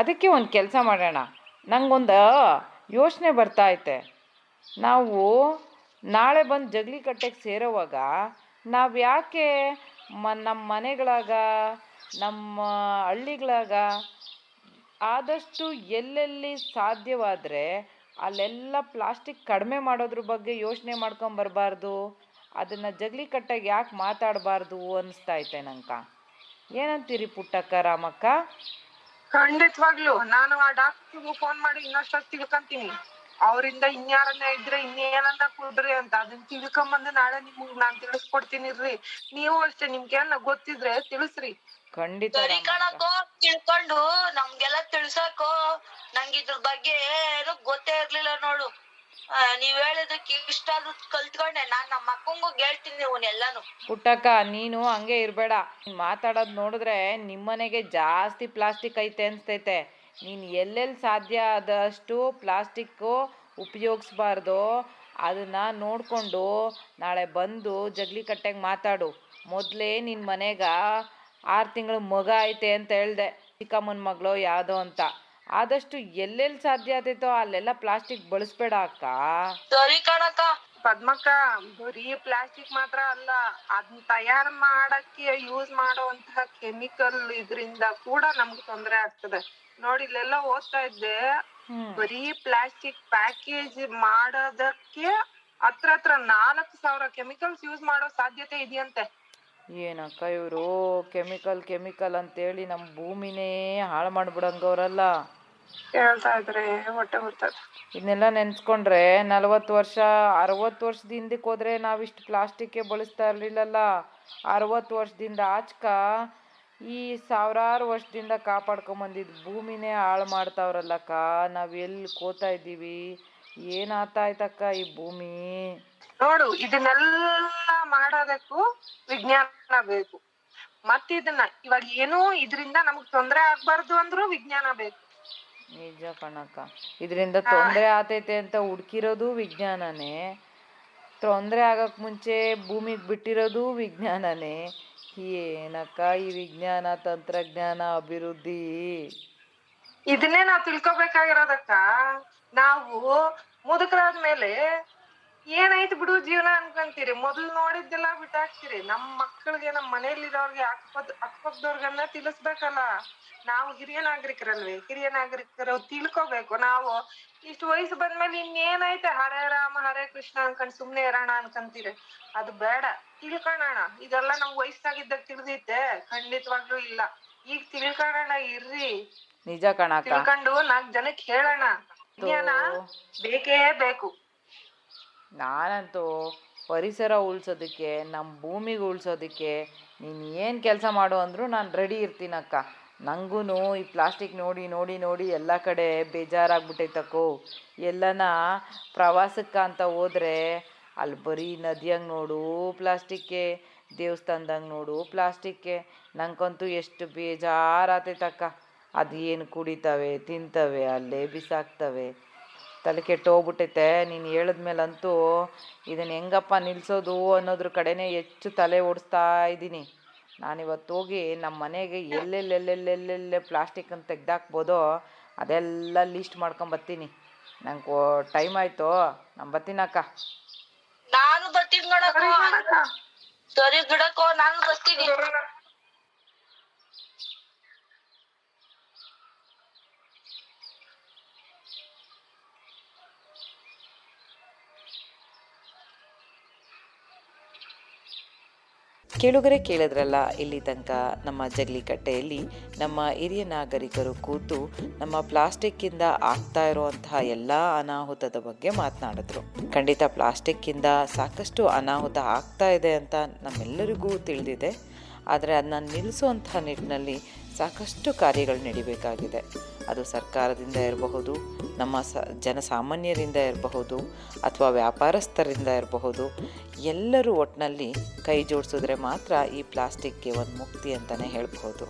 ಅದಕ್ಕೆ ಒಂದು ಕೆಲಸ ಮಾಡೋಣ, ನನಗೊಂದು ಯೋಚನೆ ಬರ್ತಾಯಿತೆ. ನಾವು ನಾಳೆ ಬಂದು ಜಗಲಿ ಕಟ್ಟೆಗೆ ಸೇರೋವಾಗ ನಾವು ಯಾಕೆ ನಮ್ಮ ಮನೆಗಳಾಗ, ನಮ್ಮ ಹಳ್ಳಿಗಳಾಗ ಆದಷ್ಟು ಎಲ್ಲೆಲ್ಲಿ ಸಾಧ್ಯವಾದರೆ ಅಲ್ಲೆಲ್ಲ ಪ್ಲಾಸ್ಟಿಕ್ ಕಡಿಮೆ ಮಾಡೋದ್ರ ಬಗ್ಗೆ ಯೋಚನೆ ಮಾಡ್ಕೊಂಬರ್ಬಾರ್ದು? ಅದನ್ನು ಜಗಲಿ ಕಟ್ಟೆಗೆ ಯಾಕೆ ಮಾತಾಡಬಾರ್ದು ಅನ್ನಿಸ್ತೈತೆ ನಂಗೆ. ಏನಂತೀರಿ ಪುಟ್ಟಕ್ಕ, ರಾಮಕ್ಕ? ಖಂಡಿತವಾಗ್ಲು ನಾನು ಆ ಡಾಕ್ಟರ್ಗೂ ಫೋನ್ ಮಾಡಿ ಇನ್ನಷ್ಟು ತಿಳ್ಕೊಂತೀನಿ. ಅವರಿಂದ ಇನ್ಯಾರನ್ನ ಇದ್ರೆ ಇನ್ನೇನನ್ನ ಕೊಡ್ರಿ ಅಂತ ಅದನ್ನ ತಿಳ್ಕೊಂಬಂದು ನಾಳೆ ನಿಮ್ಗ್ ನಾನ್ ತಿಳಿಸ್ಕೊಡ್ತೀನಿ ರೀ. ನೀವು ಅಷ್ಟೇ, ನಿಮ್ಗೆ ಏನ ಗೊತ್ತಿದ್ರೆ ತಿಳಿಸ್ರಿ. ಖಂಡಿತ ಸರಿ ಕಣಕ್ಕೋ, ತಿಳ್ಕೊಂಡು ನಮ್ಗೆಲ್ಲ ತಿಳ್ಸಕ್ಕೋ. ನಂಗೆ ಇದ್ರ ಬಗ್ಗೆ ಏನು ಗೊತ್ತೇ ಇರ್ಲಿಲ್ಲ ನೋಡು. ನೀವ್ ಹೇಳಿದಕ್ಕೆ ಇಷ್ಟ ಆದ್ರೂ ಕಲ್ತ್ಕೊಂಡೆ. ನಾನ್ ನಮ್ಮ ಅಕ್ಕಂಗೂ ಹೇಳ್ತೀನಿ ಇವನ್ನೆಲ್ಲಾನು. ಪುಟ್ಟಕ್ಕ, ನೀನು ಹಂಗೆ ಇರಬೇಡ. ಮಾತಾಡೋದು ನೋಡಿದ್ರೆ ನಿಮ್ಮನೆಗೆ ಜಾಸ್ತಿ ಪ್ಲಾಸ್ಟಿಕ್ ಐತೆ ಅನಿಸ್ತೈತೆ. ನೀನು ಎಲ್ಲೆಲ್ಲಿ ಸಾಧ್ಯ ಆದಷ್ಟು ಪ್ಲಾಸ್ಟಿಕ್ಕು ಉಪಯೋಗಿಸ್ಬಾರ್ದು. ಅದನ್ನು ನೋಡಿಕೊಂಡು ನಾಳೆ ಬಂದು ಜಗಲಿ ಕಟ್ಟೆಗೆ ಮಾತಾಡು. ಮೊದಲೇ ನಿನ್ನ ಮನೆಗೆ 6 ತಿಂಗಳು ಮಗ ಐತೆ ಅಂತ ಹೇಳ್ದೆ, ಚಿಕ್ಕಮ್ಮನ ಮಗಳು ಯಾವುದೋ ಅಂತ. ಆದಷ್ಟು ಎಲ್ಲೆಲ್ಲಿ ಸಾಧ್ಯ ಆದೈತೋ ಅಲ್ಲೆಲ್ಲ ಪ್ಲಾಸ್ಟಿಕ್ ಬಳಸ್ಬೇಡ ಅಕ್ಕ. ಸರಿ ಕಣಕ್ಕ. ಪದ್ಮಕ್ಕ, ಬರೀ ಪ್ಲಾಸ್ಟಿಕ್ ಮಾತ್ರ ಅಲ್ಲ, ಅದನ್ನ ತಯಾರು ಮಾಡಕ್ಕೆ ಯೂಸ್ ಮಾಡುವಂತಹ ಕೆಮಿಕಲ್ ಇದರಿಂದ ಕೂಡ ನಮ್ಗೆ ತೊಂದರೆ ಆಗ್ತದೆ. ನೋಡಿ ಇಲ್ಲೆಲ್ಲ ಓದ್ತಾ ಇದ್ದೆ, ಬರೀ ಪ್ಲಾಸ್ಟಿಕ್ ಪ್ಯಾಕೇಜ್ ಮಾಡೋದಕ್ಕೆ ಹತ್ರ 4,000 ಕೆಮಿಕಲ್ಸ್ ಯೂಸ್ ಮಾಡೋ ಸಾಧ್ಯತೆ ಇದೆಯಂತೆ. ಏನಕ್ಕ ಇವರು ಕೆಮಿಕಲ್ ಅಂತೇಳಿ ನಮ್ಮ ಭೂಮಿನೇ ಹಾಳು ಮಾಡಿಬಿಡಂಗವ್ರಲ್ಲ. ಹೇಳ್ತಾ ಇದ್ರೆ ಹೊಟ್ಟೆ ಹುರ್ತದೆ. ಇದನ್ನೆಲ್ಲ ನೆನೆಸ್ಕೊಂಡ್ರೆ 40 ವರ್ಷ 60 ವರ್ಷದ ಹಿಂದಕ್ಕೆ ಹೋದ್ರೆ ನಾವಿಷ್ಟು ಪ್ಲಾಸ್ಟಿಕ್ಕೇ ಬಳಸ್ತಾ ಇರಲಿಲ್ಲಲ್ಲ. 60 ವರ್ಷದಿಂದ ಆಚಕ ಈ ಸಾವಿರಾರು ವರ್ಷದಿಂದ ಕಾಪಾಡ್ಕೊಂಬಂದಿದ್ದು ಭೂಮಿನೇ ಹಾಳು ಮಾಡ್ತಾವ್ರಲ್ಲಕ್ಕ. ನಾವು ಎಲ್ಲಿ ಕೋತಾ ಇದ್ದೀವಿ, ಏನಾಗ್ತಾಯ್ತಕ್ಕ ಈ ಭೂಮಿ? ನೋಡು, ಇದನ್ನೆಲ್ಲ ಮಾಡೋದಕ್ಕೂ ವಿಜ್ಞಾನ ಬೇಕು. ಇದನ್ನ ಇವಾಗ ಏನೋ ಇದರಿಂದ ನಮಗ್ ತೊಂದರೆ ಆಗ್ಬಾರ್ದು ಅಂದ್ರೂ ವಿಜ್ಞಾನ ಬೇಕು. ನಿಜ ಕಣಕ್ಕ, ಇದರಿಂದ ತೊಂದರೆ ಆತೈತೆ ಅಂತ ಹುಡ್ಕಿರೋದು ವಿಜ್ಞಾನನೇ. ತೊಂದರೆ ಆಗಕ್ಕೆ ಮುಂಚೆ ಭೂಮಿಗೆ ಬಿಟ್ಟಿರೋದು ವಿಜ್ಞಾನನೇ. ಏನಕ್ಕ ಈ ವಿಜ್ಞಾನ ತಂತ್ರಜ್ಞಾನ ಅಭಿವೃದ್ಧಿ? ಇದನ್ನೇ ನಾವ್ ತಿಳ್ಕೊಬೇಕಾಗಿರೋದಕ್ಕ. ನಾವು ಮುದುಕರಾದ್ಮೇಲೆ ಏನಾಯ್ತು ಬಿಡು ಜೀವನ ಅನ್ಕೊಂತೀರಿ, ಮೊದ್ಲು ನೋಡಿದ್ದೆಲ್ಲ ಬಿಟ್ಟಾಕ್ತಿರಿ. ನಮ್ ಮಕ್ಕಳಿಗೆ, ನಮ್ ಮನೇಲಿರೋರ್ಗೆ, ಅಕ್ಕಪಕ್ಕದವ್ರಿಗೆಲ್ಲ ತಿಳಿಸ್ಬೇಕಲ್ಲ. ನಾವು ಹಿರಿಯ ನಾಗರಿಕರು ತಿಳ್ಕೊಬೇಕು. ನಾವು ಇಷ್ಟು ವಯಸ್ಸು ಬಂದ್ಮೇಲೆ ಇನ್ನೇನೈತೆ ಹರೇ ರಾಮ ಹರೇ ಕೃಷ್ಣ ಅನ್ಕೊಂಡ್ ಸುಮ್ನೆ ಇರೋಣ ಅನ್ಕೊಂತೀರಿ. ಅದು ಬೇಡ, ತಿಳ್ಕೊಳ್ಳೋಣ. ಇದೆಲ್ಲ ನಮ್ ವಯಸ್ಸಾಗಿದ್ದಾಗ ತಿಳಿದೈತೆ? ಖಂಡಿತವಾಗ್ಲೂ ಇಲ್ಲ. ಈಗ ತಿಳ್ಕೊಳ್ಳೋಣ, ಇರ್ರಿ. ನಿಜ ಕಣಕ್ಕ, ತಿಳ್ಕೊಂಡು 4 ಜನಕ್ಕೆ ಹೇಳೋಣ. ವಿಜ್ಞಾನ ಬೇಕೇ ಬೇಕು. ನಾನಂತೂ ಪರಿಸರ ಉಳಿಸೋದಕ್ಕೆ, ನಮ್ಮ ಭೂಮಿಗೆ ಉಳಿಸೋದಕ್ಕೆ ನೀನು ಏನು ಕೆಲಸ ಮಾಡು ಅಂದರೂ ನಾನು ರೆಡಿ ಇರ್ತೀನಕ್ಕ. ನನಗೂ ಈ ಪ್ಲಾಸ್ಟಿಕ್ ನೋಡಿ ನೋಡಿ ನೋಡಿ ಎಲ್ಲ ಕಡೆ ಬೇಜಾರಾಗ್ಬಿಟ್ಟೈತಕ್ಕೋ. ಎಲ್ಲನ ಪ್ರವಾಸಕ್ಕೆ ಅಂತ ಹೋದರೆ ಅಲ್ಲಿ ಬರೀ ನದಿಯಂಗೆ ನೋಡು ಪ್ಲಾಸ್ಟಿಕ್ಕೆ, ದೇವಸ್ಥಾನದಂಗೆ ನೋಡು ಪ್ಲಾಸ್ಟಿಕ್ಕೆ. ನನಗಂತೂ ಎಷ್ಟು ಬೇಜಾರಾತೈತಕ್ಕ. ಅದು ಏನು ಕುಡಿತವೆ, ತಿಂತವೆ, ಅಲ್ಲೇ ಬಿಸಾಕ್ತವೆ. ತಲೆ ಕೆಟ್ಟೋಗ್ಬಿಟ್ಟೈತೆ. ನೀನು ಹೇಳಿದ್ಮೇಲಂತೂ ಇದನ್ನು ಹೆಂಗಪ್ಪ ನಿಲ್ಲಿಸೋದು ಅನ್ನೋದ್ರ ಕಡೆನೇ ಹೆಚ್ಚು ತಲೆ ಓಡಿಸ್ತಾ ಇದ್ದೀನಿ. ನಾನಿವತ್ತು ಹೋಗಿ ನಮ್ಮ ಮನೆಗೆ ಎಲ್ಲೆಲ್ಲೆಲ್ಲೆಲ್ಲೆಲ್ಲೆ ಪ್ಲಾಸ್ಟಿಕ್ಕನ್ನು ತೆಗ್ದಾಕ್ಬೋದೋ ಅದೆಲ್ಲ ಲೀಸ್ಟ್ ಮಾಡ್ಕೊಂಬರ್ತೀನಿ. ನಂಗೆ ಟೈಮ್ ಆಯಿತು, ನಾನು ಬರ್ತೀನಕ್ಕ. ನಾನು ಬರ್ತೀನಿ ನೋಡಕ್ಕ. ಸರಿ ಬಿಡಕ್ಕೋ, ನಾನು ಬರ್ತೀನಿ. ಕೇಳುಗರೆ ಕೇಳಿದ್ರಲ್ಲ, ಇಲ್ಲಿ ತನಕ ನಮ್ಮ ಜಗಲಿ ಕಟ್ಟೆಯಲ್ಲಿ ನಮ್ಮ ಹಿರಿಯ ನಾಗರಿಕರು ಕೂತು ನಮ್ಮ ಪ್ಲಾಸ್ಟಿಕ್ಕಿಂದ ಆಗ್ತಾ ಇರುವಂತಹ ಎಲ್ಲ ಅನಾಹುತದ ಬಗ್ಗೆ ಮಾತನಾಡಿದ್ರು. ಖಂಡಿತ ಪ್ಲಾಸ್ಟಿಕ್ಕಿಂದ ಸಾಕಷ್ಟು ಅನಾಹುತ ಆಗ್ತಾ ಇದೆ ಅಂತ ನಮ್ಮೆಲ್ಲರಿಗೂ ತಿಳಿದಿದೆ. ಆದರೆ ಅದನ್ನ ನಿಲ್ಲಿಸುವಂತಹ ನಿಟ್ಟಿನಲ್ಲಿ ಸಾಕಷ್ಟು ಕಾರ್ಯಗಳು ನಡಿಬೇಕಾಗಿದೆ. ಅದು ಸರ್ಕಾರದಿಂದ ಇರಬಹುದು, ನಮ್ಮ ಜನಸಾಮಾನ್ಯರಿಂದ ಇರಬಹುದು, ಅಥವಾ ವ್ಯಾಪಾರಸ್ಥರಿಂದ ಇರಬಹುದು. ಎಲ್ಲರೂ ಒಟ್ಟಿನಲ್ಲಿ ಕೈ ಜೋಡಿಸಿದ್ರೆ ಮಾತ್ರ ಈ ಪ್ಲಾಸ್ಟಿಕ್ಗೆ ಒಂದು ಮುಕ್ತಿ ಅಂತಲೇ ಹೇಳ್ಬಹುದು.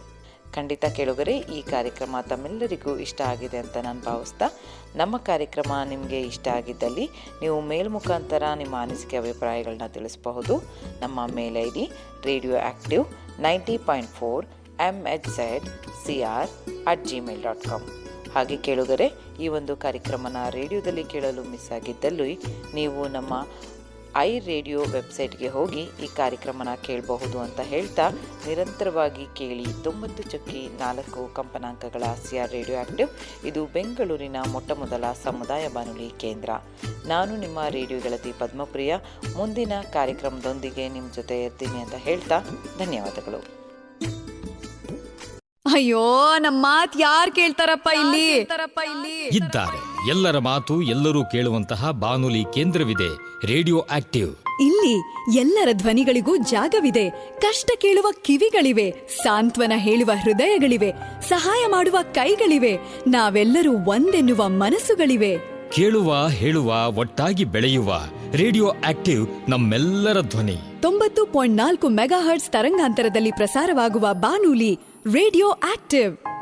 ಖಂಡಿತ ಕೇಳುಗರೆ, ಈ ಕಾರ್ಯಕ್ರಮ ತಮ್ಮೆಲ್ಲರಿಗೂ ಇಷ್ಟ ಆಗಿದೆ ಅಂತ ನಾನು ಭಾವಿಸ್ತಾ, ನಮ್ಮ ಕಾರ್ಯಕ್ರಮ ನಿಮಗೆ ಇಷ್ಟ ಆಗಿದ್ದಲ್ಲಿ ನೀವು ಮೇಲ್ ಮುಖಾಂತರ ನಿಮ್ಮ ಅನಿಸಿಕೆ ಅಭಿಪ್ರಾಯಗಳನ್ನ ತಿಳಿಸಬಹುದು. ನಮ್ಮ ಮೇಲ್ ಐ ಡಿ radioactive 90.4 mhzcr@gmail.com. ಹಾಗೆ ಕೇಳುಗರೆ, ಈ ಒಂದು ಕಾರ್ಯಕ್ರಮನ ರೇಡಿಯೋದಲ್ಲಿ ಕೇಳಲು ಮಿಸ್ ಆಗಿದ್ದಲ್ಲಿ ನೀವು ನಮ್ಮ ರೇಡಿಯೋ ವೆಬ್ಸೈಟ್ಗೆ ಹೋಗಿ ಈ ಕಾರ್ಯಕ್ರಮನ ಕೇಳಬಹುದು ಅಂತ ಹೇಳ್ತಾ, ನಿರಂತರವಾಗಿ ಕೇಳಿ 90.4 ಕಂಪನಾಂಕಗಳ CR ರೇಡಿಯೋ ಆಕ್ಟಿವ್. ಇದು ಬೆಂಗಳೂರಿನ ಮೊಟ್ಟಮೊದಲ ಸಮುದಾಯ ಬಾನುಲಿ ಕೇಂದ್ರ. ನಾನು ನಿಮ್ಮ ರೇಡಿಯೋ ಗೆಳತಿ ಪದ್ಮಪ್ರಿಯ. ಮುಂದಿನ ಕಾರ್ಯಕ್ರಮದೊಂದಿಗೆ ನಿಮ್ಮ ಜೊತೆ ಇರ್ತೀನಿ ಅಂತ ಹೇಳ್ತಾ ಧನ್ಯವಾದಗಳು. ಅಯ್ಯೋ, ನಮ್ಮ ಮಾತ್ ಯಾರ್ ಕೇಳ್ತಾರಪ್ಪ ಇಲ್ಲಿ? ಇದ್ದಾರೆ. ಎಲ್ಲರ ಮಾತು ಎಲ್ಲರೂ ಕೇಳುವಂತಹ ಬಾನುಲಿ ಕೇಂದ್ರವಿದೆ, ರೇಡಿಯೋ ಆಕ್ಟಿವ್. ಇಲ್ಲಿ ಎಲ್ಲರ ಧ್ವನಿಗಳಿಗೂ ಜಾಗವಿದೆ. ಕಷ್ಟ ಕೇಳುವ ಕಿವಿಗಳಿವೆ, ಸಾಂತ್ವನ ಹೇಳುವ ಹೃದಯಗಳಿವೆ, ಸಹಾಯ ಮಾಡುವ ಕೈಗಳಿವೆ. ನಾವೆಲ್ಲರೂ ಒಂದೆನ್ನುವ ಮನಸ್ಸುಗಳಿವೆ. ಕೇಳುವ, ಹೇಳುವ, ಒಟ್ಟಾಗಿ ಬೆಳೆಯುವ ರೇಡಿಯೋ ಆಕ್ಟಿವ್ ನಮ್ಮೆಲ್ಲರ ಧ್ವನಿ. 90.4 ಮೆಗಾಹರ್ಟ್ಸ್ ತರಂಗಾಂತರದಲ್ಲಿ ಪ್ರಸಾರವಾಗುವ ಬಾನುಲಿ ರೇಡಿಯೋ ಆಕ್ಟಿವ್.